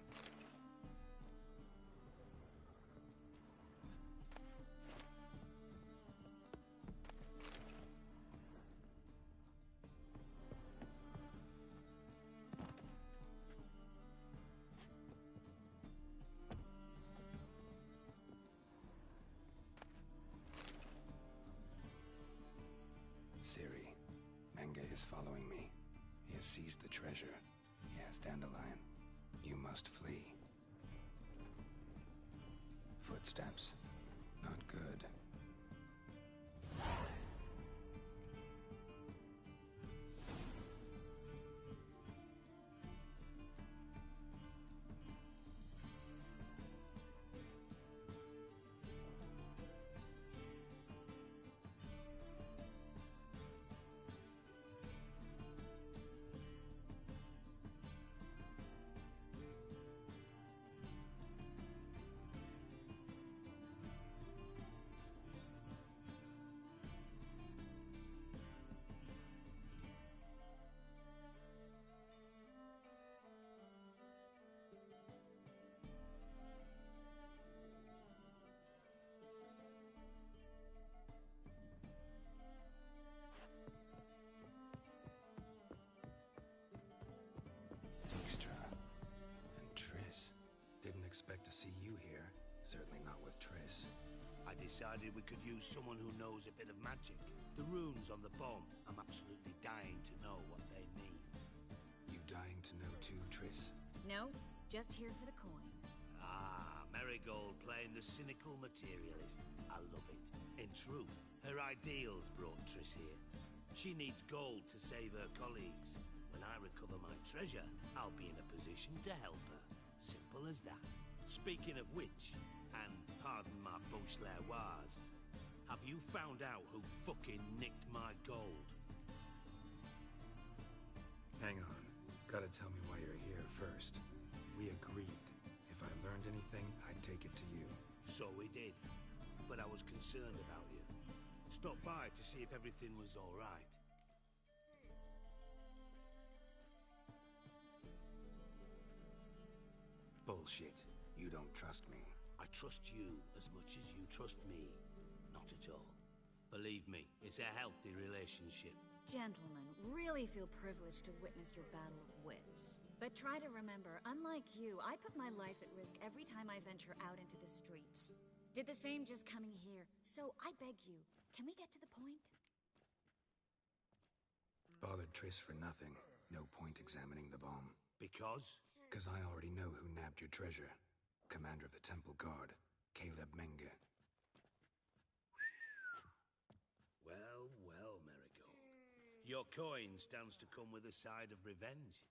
Ciri, Menge is following me. He has seized the treasure. He has Dandelion. You must flee. Footsteps. Not good. expect to see you here. Certainly not with Triss. I decided we could use someone who knows a bit of magic. The runes on the bomb, I'm absolutely dying to know what they mean. You dying to know too, Triss? No, just here for the coin. Ah, Marigold playing the cynical materialist. I love it. In truth, her ideals brought Triss here. She needs gold to save her colleagues. When I recover my treasure, I'll be in a position to help her. Simple as that. Speaking of which, and pardon my Beauclervoise, have you found out who fucking nicked my gold? Hang on. Gotta tell me why you're here first. We agreed. If I learned anything, I'd take it to you. So we did. But I was concerned about you. Stopped by to see if everything was all right. Bullshit. You don't trust me. I trust you as much as you trust me. Not at all. Believe me, it's a healthy relationship. Gentlemen, really feel privileged to witness your battle of wits. But try to remember, unlike you, I put my life at risk every time I venture out into the streets. Did the same just coming here. So I beg you, can we get to the point? Bothered Triss for nothing. No point examining the bomb. Because? Because I already know who nabbed your treasure. Commander of the Temple Guard, Caleb Menge. Well, well, Marigold. Your coin stands to come with a side of revenge.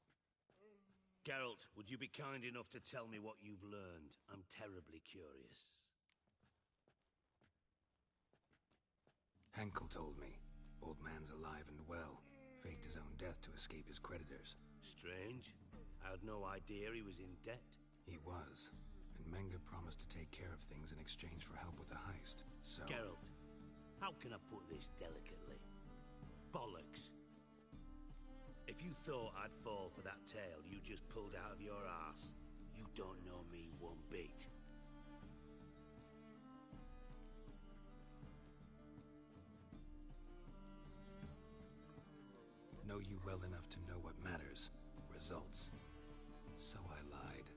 Geralt, would you be kind enough to tell me what you've learned? I'm terribly curious. Henkel told me. Old man's alive and well. Faked his own death to escape his creditors. Strange. I had no idea he was in debt. He was. And Menge promised to take care of things in exchange for help with the heist. So... Geralt, how can I put this delicately? Bollocks. If you thought I'd fall for that tale you just pulled out of your arse, you don't know me one bit. Know you well enough to know what matters. Results. So I lied.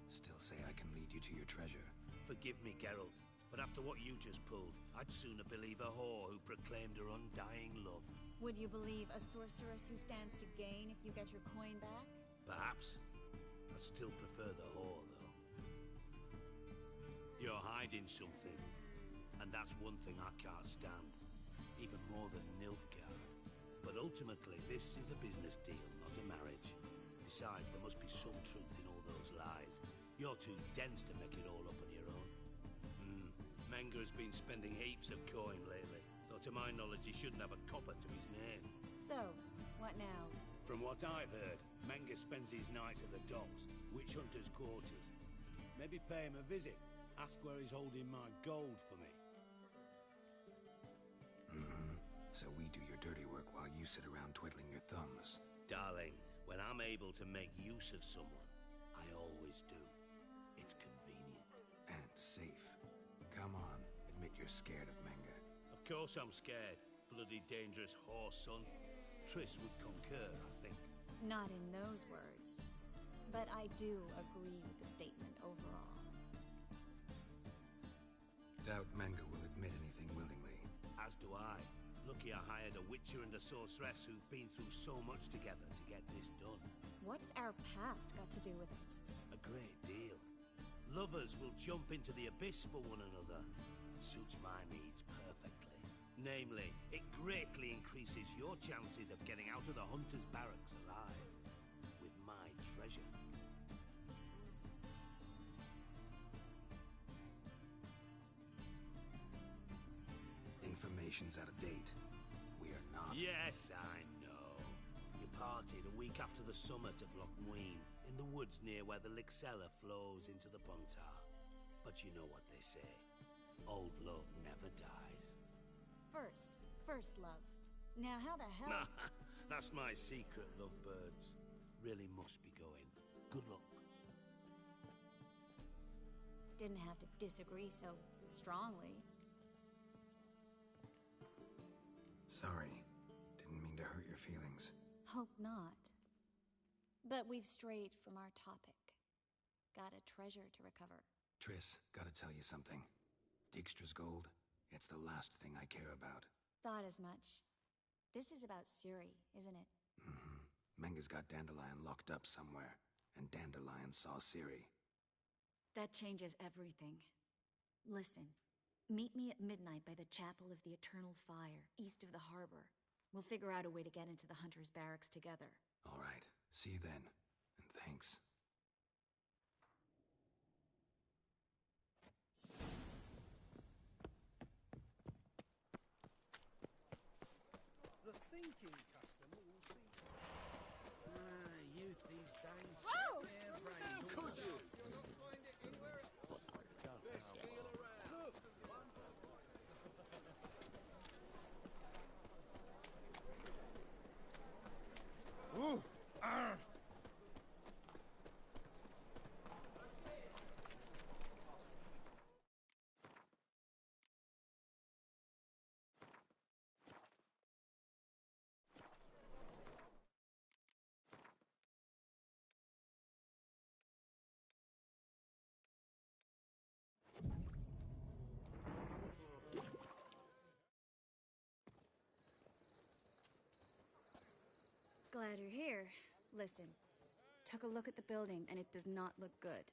Still say I can lead you to your treasure. Forgive me, Geralt, but after what you just pulled, I'd sooner believe a whore who proclaimed her undying love. Would you believe a sorceress who stands to gain if you get your coin back? Perhaps. I'd still prefer the whore, though. You're hiding something, and that's one thing I can't stand. Even more than Nilfgaard. But ultimately, this is a business deal, not a marriage. Besides, there must be some truth in all those lies. You're too dense to make it all up on your own. Menge has been spending heaps of coin lately, though to my knowledge he shouldn't have a copper to his name. So, what now? From what I've heard, Menge spends his nights at the docks, witch hunters' quarters. Maybe pay him a visit. Ask where he's holding my gold for me. So we do your dirty work while you sit around twiddling your thumbs. Darling, when I'm able to make use of someone, I always do. It's convenient. And safe. Come on, admit you're scared of Menge. Of course I'm scared. Bloody dangerous whore, son. Triss would concur, I think. Not in those words. But I do agree with the statement overall. Doubt Menge will admit anything willingly. As do I. Lucky I hired a witcher and a sorceress who've been through so much together to get this done. What's our past got to do with it? A great deal. Lovers will jump into the abyss for one another. Suits my needs perfectly. Namely, it greatly increases your chances of getting out of the hunter's barracks alive. With my treasure. Information's out of date. We are not... Yes, I know. You partied a week after the summit of Loch Muin, in the woods near where the Lixella flows into the Pontar. But you know what they say. Old love never dies. First love. Now how the hell... That's my secret, lovebirds. Really must be going. Good luck. Didn't have to disagree so strongly. Sorry. Didn't mean to hurt your feelings. Hope not. But we've strayed from our topic. got a treasure to recover. Triss, gotta tell you something. Dijkstra's gold, it's the last thing I care about. Thought as much. This is about Ciri, isn't it? Mm-hmm. Menga's got Dandelion locked up somewhere, and Dandelion saw Ciri. That changes everything. Listen, meet me at midnight by the Chapel of the Eternal Fire, east of the harbor. We'll figure out a way to get into the Hunter's barracks together. All right. See you then. And thanks. The thinking customer will see. Youth these days. Whoa! Their brains How all could you? stuffed. You'll not find it anywhere else. Just feel around. Look. Ooh! Arr! Glad you're here. Listen, took a look at the building and it does not look good.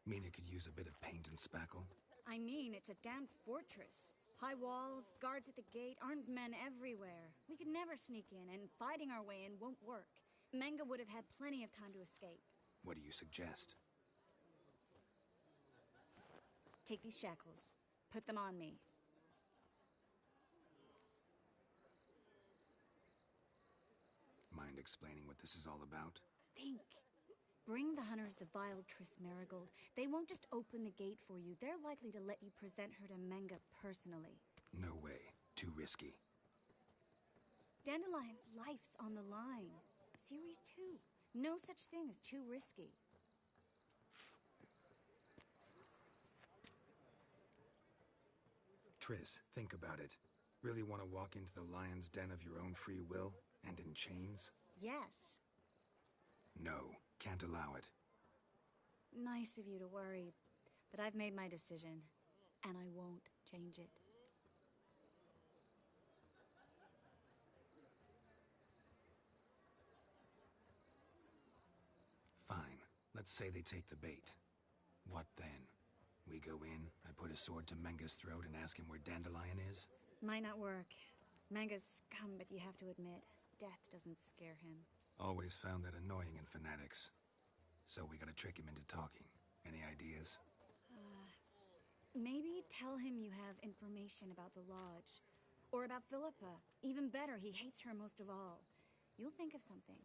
Mean it could use a bit of paint and spackle? I mean, it's a damn fortress. High walls, guards at the gate, armed men everywhere. We could never sneak in, and fighting our way in won't work. Menga would have had plenty of time to escape. What do you suggest? Take these shackles. Put them on me. Mind explaining what this is all about? Think. Bring the hunters the vile Triss Merigold. They won't just open the gate for you. They're likely to let you present her to Menga personally. No way. Too risky. Dandelion's life's on the line. Ciri's too. No such thing as too risky. Triss, think about it. Really want to walk into the lion's den of your own free will, and in chains? Yes. No, can't allow it. Nice of you to worry, but I've made my decision, and I won't change it. Fine. Let's say they take the bait. What then? We go in, I put a sword to Menga's throat and ask him where Dandelion is? Might not work. Menga's scum, but you have to admit, death doesn't scare him. Always found that annoying in fanatics. So we gotta trick him into talking. Any ideas? Maybe tell him you have information about the Lodge. Or about Philippa. Even better, he hates her most of all. You'll think of something.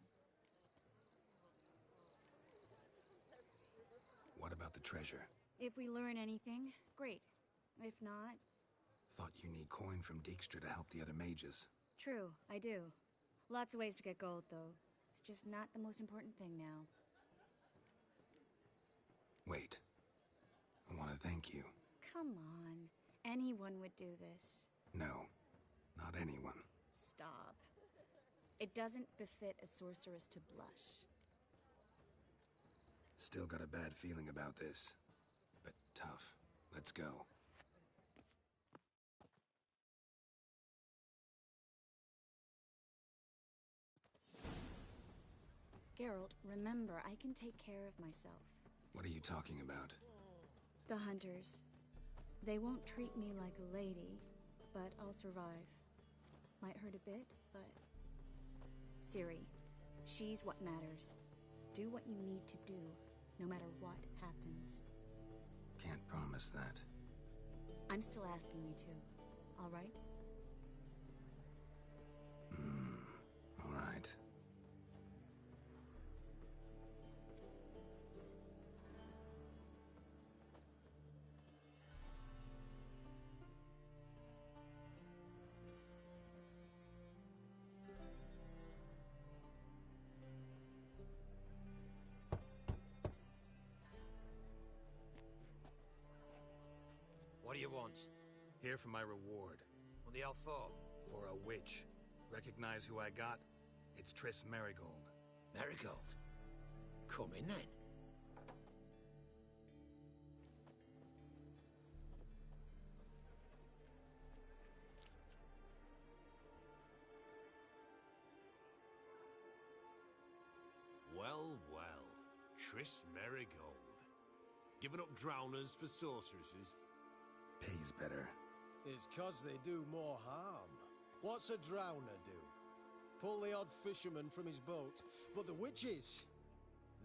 What about the treasure? If we learn anything, great. If not... Thought you need coin from Dijkstra to help the other mages. True, I do. Lots of ways to get gold, though. It's just not the most important thing now. Wait. I want to thank you. Come on. Anyone would do this. No, not anyone. Stop. It doesn't befit a sorceress to blush. Still got a bad feeling about this. But tough. Let's go. Geralt, remember, I can take care of myself. What are you talking about? The hunters. They won't treat me like a lady, but I'll survive. Might hurt a bit, but... Ciri, she's what matters. Do what you need to do, no matter what happens. Can't promise that. I'm still asking you to, all right? All right. What do you want? Here for my reward. What the hell for? For a witch. Recognize who I got? It's Triss Merigold. Merigold? Come in then. Triss Merigold. Giving up drowners for sorceresses? Pays better. It's 'cause they do more harm. What's a drowner do? Pull the odd fisherman from his boat. But the witches,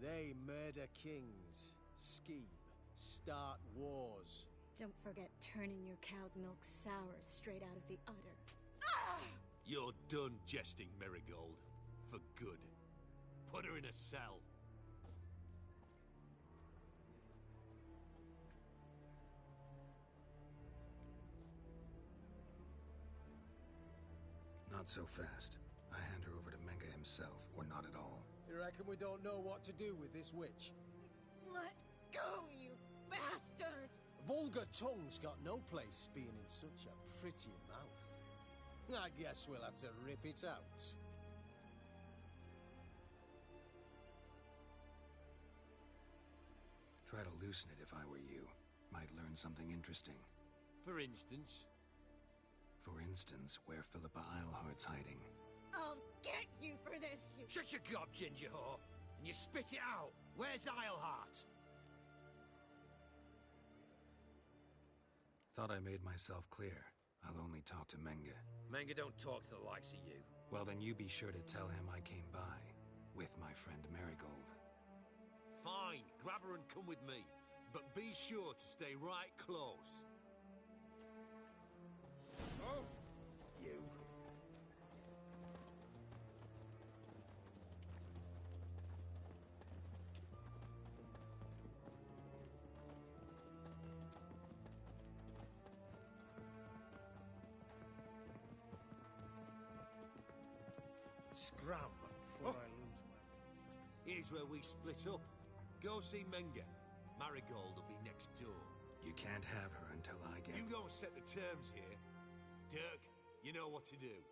they murder kings, scheme, start wars. Don't forget turning your cow's milk sour straight out of the udder. You're done jesting, Merigold. For good. Put her in a cell. Not so fast. I hand her over to Menge himself, or not at all. You reckon we don't know what to do with this witch? Let go, you bastard! Vulgar tongue's got no place being in such a pretty mouth. I guess we'll have to rip it out. Try to loosen it if I were you. Might learn something interesting. For instance? For instance, where Philippa Eilhart's hiding. I'll get you for this, you... Shut your gob, ginger whore, and you spit it out. Where's Eilhart? Thought I made myself clear. I'll only talk to Menge. Menge don't talk to the likes of you. Well, then you be sure to tell him I came by. With my friend Merigold. Fine, grab her and come with me. But be sure to stay right close. Oh, you. Scram before I lose my... Here's where we split up. Go see Menge. Marigold will be next door. You can't have her until I get... You don't set the terms here. Dirk, you know what to do.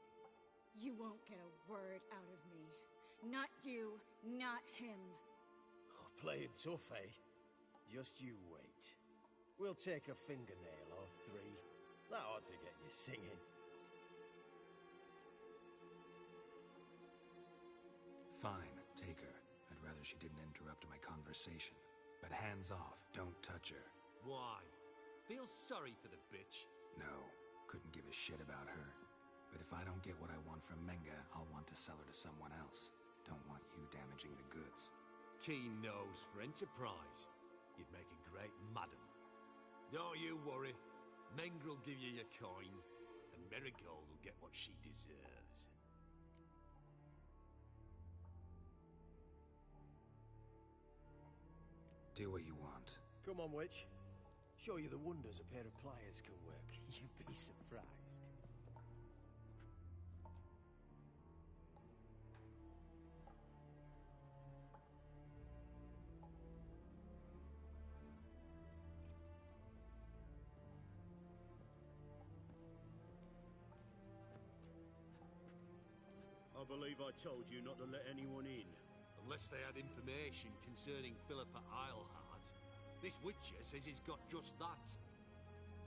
You won't get a word out of me. Not you, not him. Oh, playing tough, eh? Just you wait. We'll take a fingernail or three. That ought to get you singing. Fine, take her. I'd rather she didn't interrupt my conversation. But hands off, don't touch her. Why? Feel sorry for the bitch? No, couldn't give a shit about her. But if I don't get what I want from Menge, I'll want to sell her to someone else. Don't want you damaging the goods. Keen nose for enterprise. You'd make a great madam. Don't you worry. Mengrel will give you your coin, and Merigold will get what she deserves. Do what you want. Come on, witch. Show you the wonders a pair of pliers can work. You'd be surprised. I believe I told you not to let anyone in. Unless they had information concerning Philippa Eilhart. This witcher says he's got just that.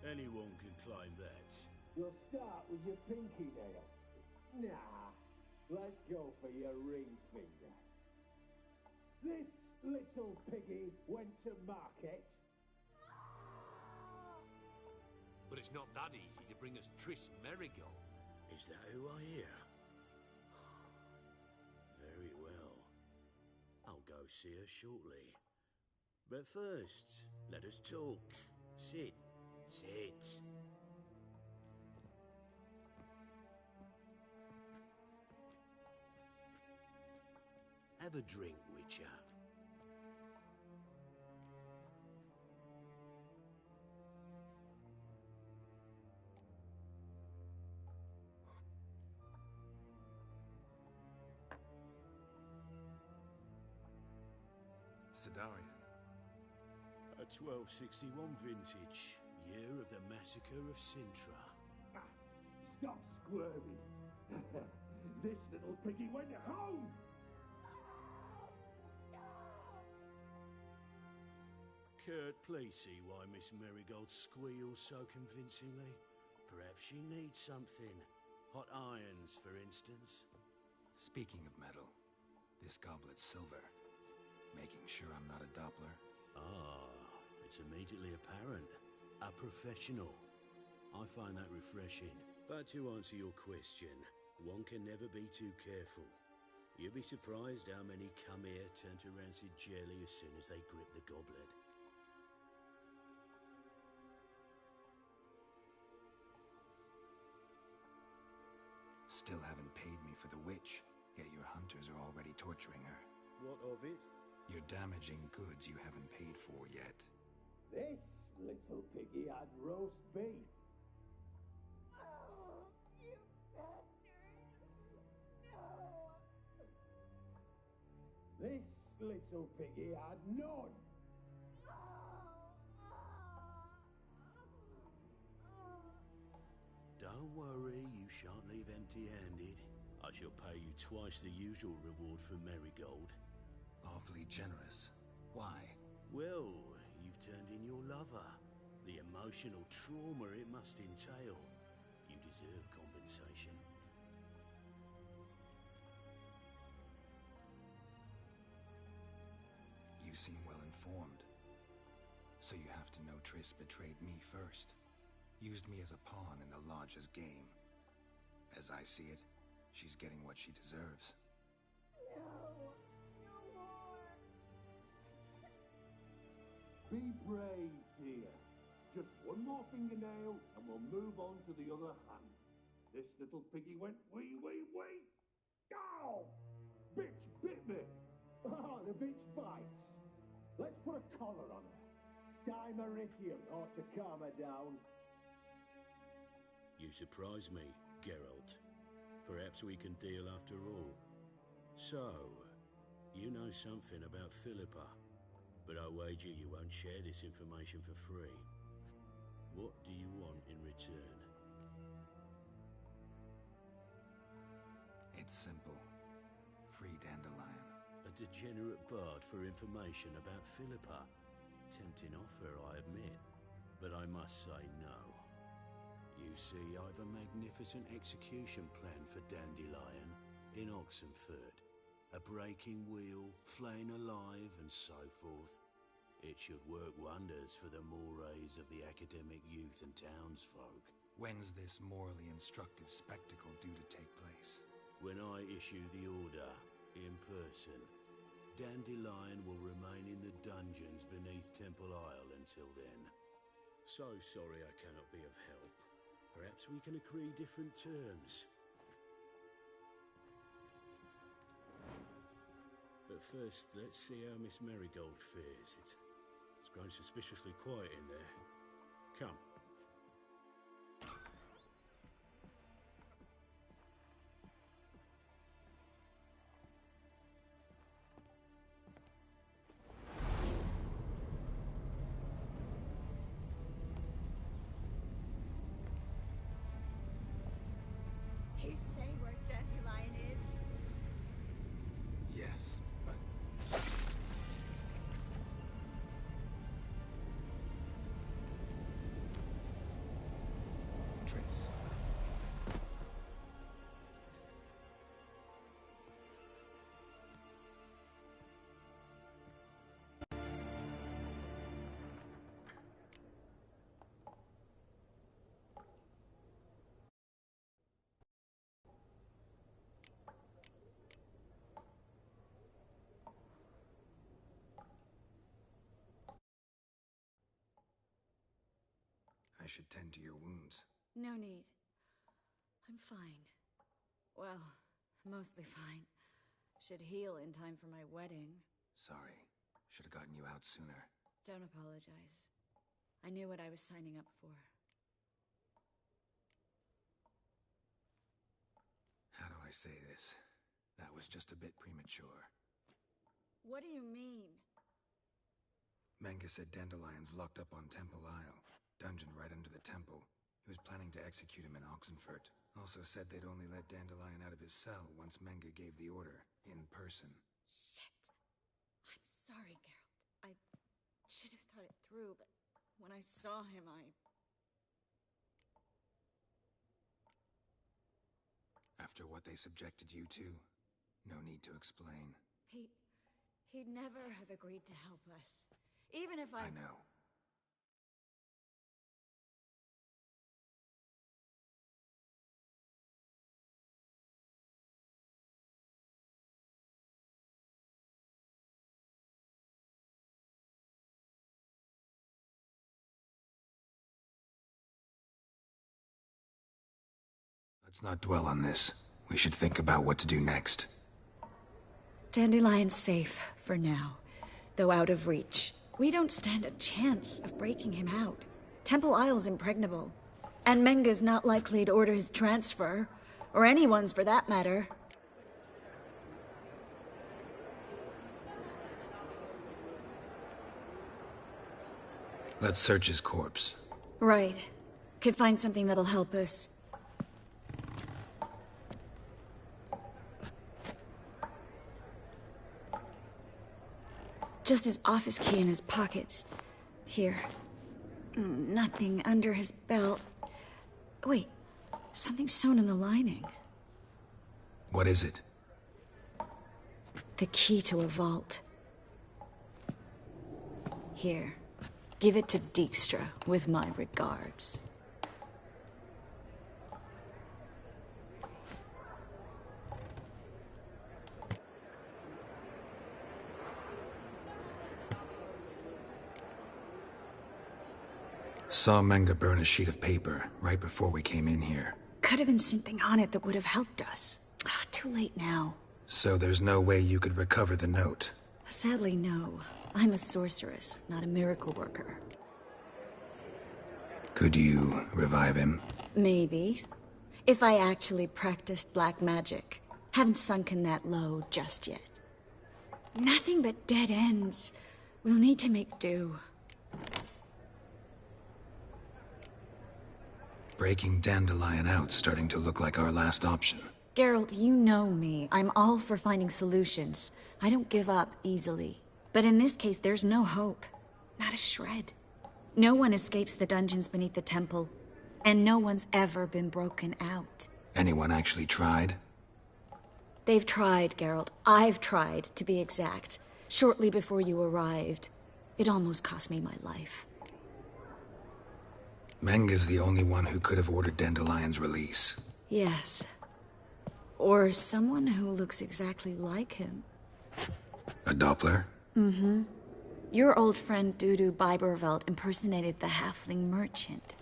Anyone can claim that. You'll start with your pinky nail. Nah, let's go for your ring finger. This little piggy went to market. But it's not that easy to bring us Triss Merigold. Is that who I hear? Very well. I'll go see her shortly. But first, let us talk. Sit. Sit. Have a drink, Witcher. Sidarian. A 1261 vintage, year of the massacre of Sintra. Stop squirming. This little piggy went home. Kurt, please see why Miss Merigold squeals so convincingly. Perhaps she needs something. Hot irons, for instance. Speaking of metal, this goblet's silver. making sure I'm not a Doppler. Ah, it's immediately apparent. A professional. I find that refreshing. But to answer your question, one can never be too careful. You'll be surprised how many come here turn to rancid jelly as soon as they grip the goblet. Still haven't paid me for the witch, yet your hunters are already torturing her. What of it? You're damaging goods you haven't paid for yet. This little piggy had roast beef. Oh, you bastard! No! This little piggy had none. Don't worry, you shan't leave empty-handed. I shall pay you twice the usual reward for Marigold. Awfully generous. Why? Well, you've turned in your lover. The emotional trauma it must entail. You deserve compensation. You seem well informed. So you have to know Triss betrayed me first. Used me as a pawn in the Lodge's game. As I see it, she's getting what she deserves. No! No more! Be brave, dear. Just one more fingernail and we'll move on to the other hand. This little piggy went wee, wee, wee. Ow! Bitch bit me. Oh, the bitch bites. Let's put a collar on her. Dimeritium ought to calm her down. You surprise me, Geralt. Perhaps we can deal after all. So, you know something about Philippa, but I wager you won't share this information for free. What do you want in return? It's simple. Free Dandelion. A degenerate bard for information about Philippa. Tempting offer, I admit, but I must say no. You see, I've a magnificent execution plan for Dandelion in Oxenfurt. A breaking wheel, flaying alive, and so forth. It should work wonders for the mores of the academic youth and townsfolk. When's this morally instructive spectacle due to take place? When I issue the order, in person, Dandelion will remain in the dungeons beneath Temple Isle until then. So sorry I cannot be of help. Perhaps we can agree different terms. But first, let's see how Miss Marigold fares. It's grown suspiciously quiet in there. Come. He say where Dandelion is? Yes, but... Triss. I should tend to your wounds. No need. I'm fine. Well, mostly fine. Should heal in time for my wedding. Sorry. Should have gotten you out sooner. Don't apologize. I knew what I was signing up for. How do I say this? That was just a bit premature. What do you mean? Menge said Dandelion's locked up on Temple Isle. Dungeon right under the temple. He was planning to execute him in Oxenfurt. Also said they'd only let Dandelion out of his cell once Menge gave the order, in person. Shit. I'm sorry, Geralt. I should have thought it through, but when I saw him, After what they subjected you to, no need to explain. He He'd never have agreed to help us. Even if I know. Let's not dwell on this. We should think about what to do next. Dandelion's safe for now, though out of reach. We don't stand a chance of breaking him out. Temple Isle's impregnable, and Menga's not likely to order his transfer, or anyone's for that matter. Let's search his corpse. Right. Could find something that'll help us. Just his office key in his pockets. Here. Nothing under his belt. Wait, something sewn in the lining. What is it? The key to a vault. Here. Give it to Dijkstra with my regards. Saw Menga burn a sheet of paper right before we came in here. Could have been something on it that would have helped us. Too late now. So there's no way you could recover the note? Sadly, no. I'm a sorceress, not a miracle worker. Could you revive him? Maybe. If I actually practiced black magic. Haven't sunken that low just yet. Nothing but dead ends. We'll need to make do. Breaking Dandelion out's starting to look like our last option. Geralt, you know me. I'm all for finding solutions. I don't give up easily. But in this case, there's no hope. Not a shred. No one escapes the dungeons beneath the temple. And no one's ever been broken out. Anyone actually tried? They've tried, Geralt. I've tried, to be exact. Shortly before you arrived. It almost cost me my life. Menga's the only one who could have ordered Dandelion's release. Yes. Or someone who looks exactly like him. A Doppler? Mm-hmm. Your old friend Dudu Biberveld impersonated the halfling merchant.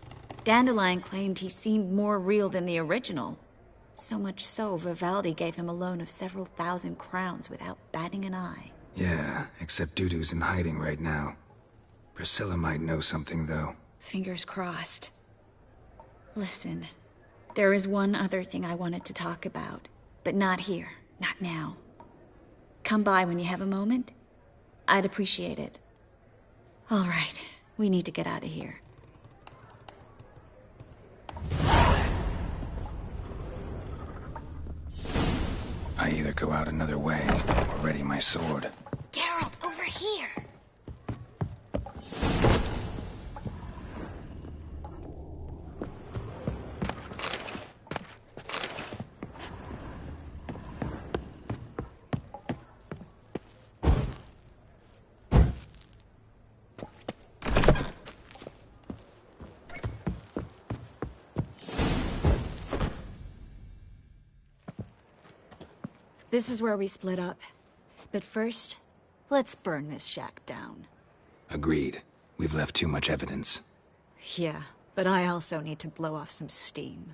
Dandelion claimed he seemed more real than the original. So much so, Vivaldi gave him a loan of several thousand crowns without batting an eye. Yeah, except Dudu's in hiding right now. Priscilla might know something, though. Fingers crossed. Listen, there is one other thing I wanted to talk about, but not here, not now. Come by when you have a moment. I'd appreciate it. All right, we need to get out of here. I either go out another way or ready my sword. Geralt, over here! This is where we split up. But first, let's burn this shack down. Agreed. We've left too much evidence. Yeah, but I also need to blow off some steam.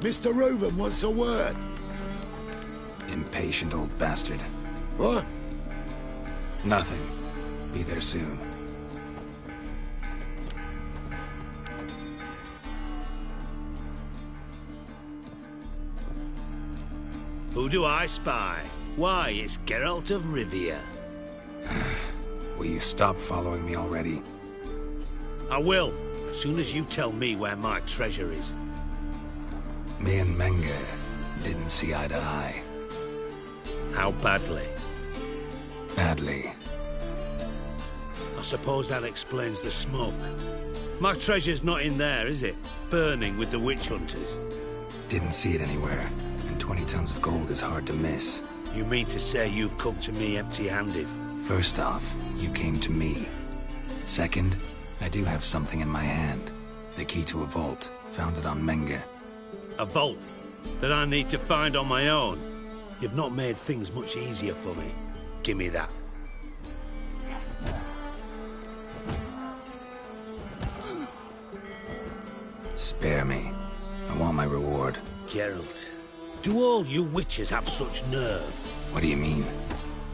Mr. Reuven wants a word. Impatient old bastard. What? Nothing. Be there soon. Who do I spy? Why, it's Geralt of Rivia. Will you stop following me already? I will, as soon as you tell me where my treasure is. Me and Menge didn't see eye to eye. How badly? Badly. I suppose that explains the smoke. My treasure's not in there, is it? Burning with the witch hunters. Didn't see it anywhere, and 20 tons of gold is hard to miss. You mean to say you've come to me empty-handed? First off, you came to me. Second, I do have something in my hand. The key to a vault, found it on Menge. A vault that I need to find on my own? You've not made things much easier for me. Give me that. Spare me. I want my reward. Geralt, do all you witches have such nerve? What do you mean?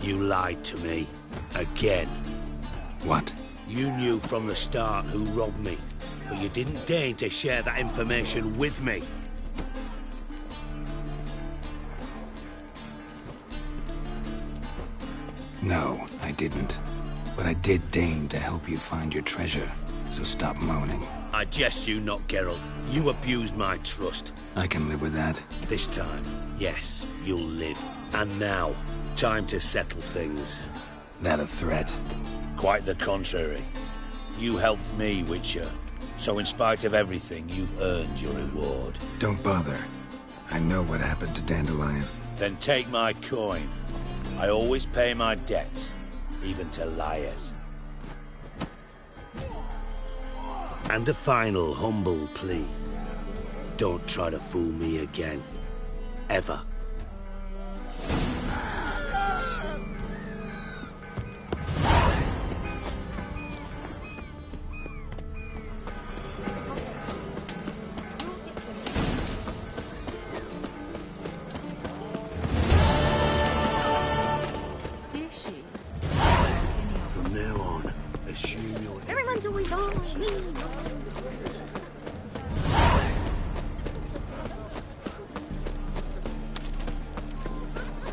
You lied to me. Again. What? You knew from the start who robbed me, but you didn't deign to share that information with me. No, I didn't. But I did deign to help you find your treasure, so stop moaning. I jest you not, Geralt. You abused my trust. I can live with that. This time, yes, you'll live. And now, time to settle things. That a threat? Quite the contrary. You helped me, Witcher. So in spite of everything, you've earned your reward. Don't bother. I know what happened to Dandelion. Then take my coin. I always pay my debts, even to liars. And a final humble plea. Don't try to fool me again. Ever. From now on, assume you're... Everyone's always on me.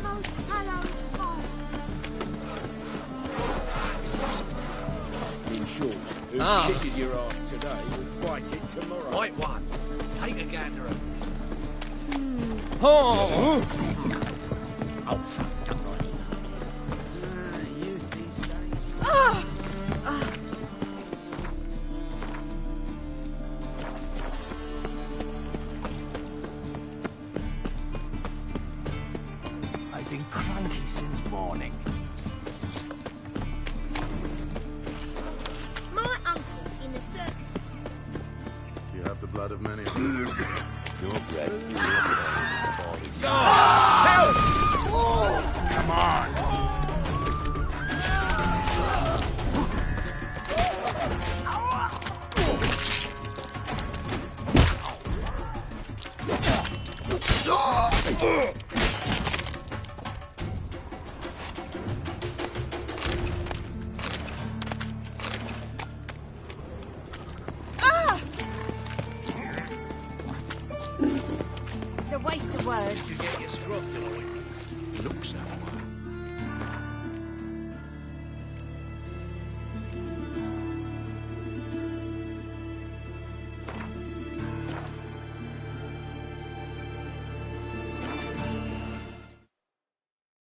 Most hallowed fire. In short, who kisses your ass today will bite it tomorrow. Right one. Take a gander at this. Oh! Oh, fuck, don't worry. You these days. Ah! I've been cranky since morning. My uncle's in the circus. You have the blood of many of them. Your bread. Help! Come on! It's a waste of words. You get your scruff, you know. Looks that way.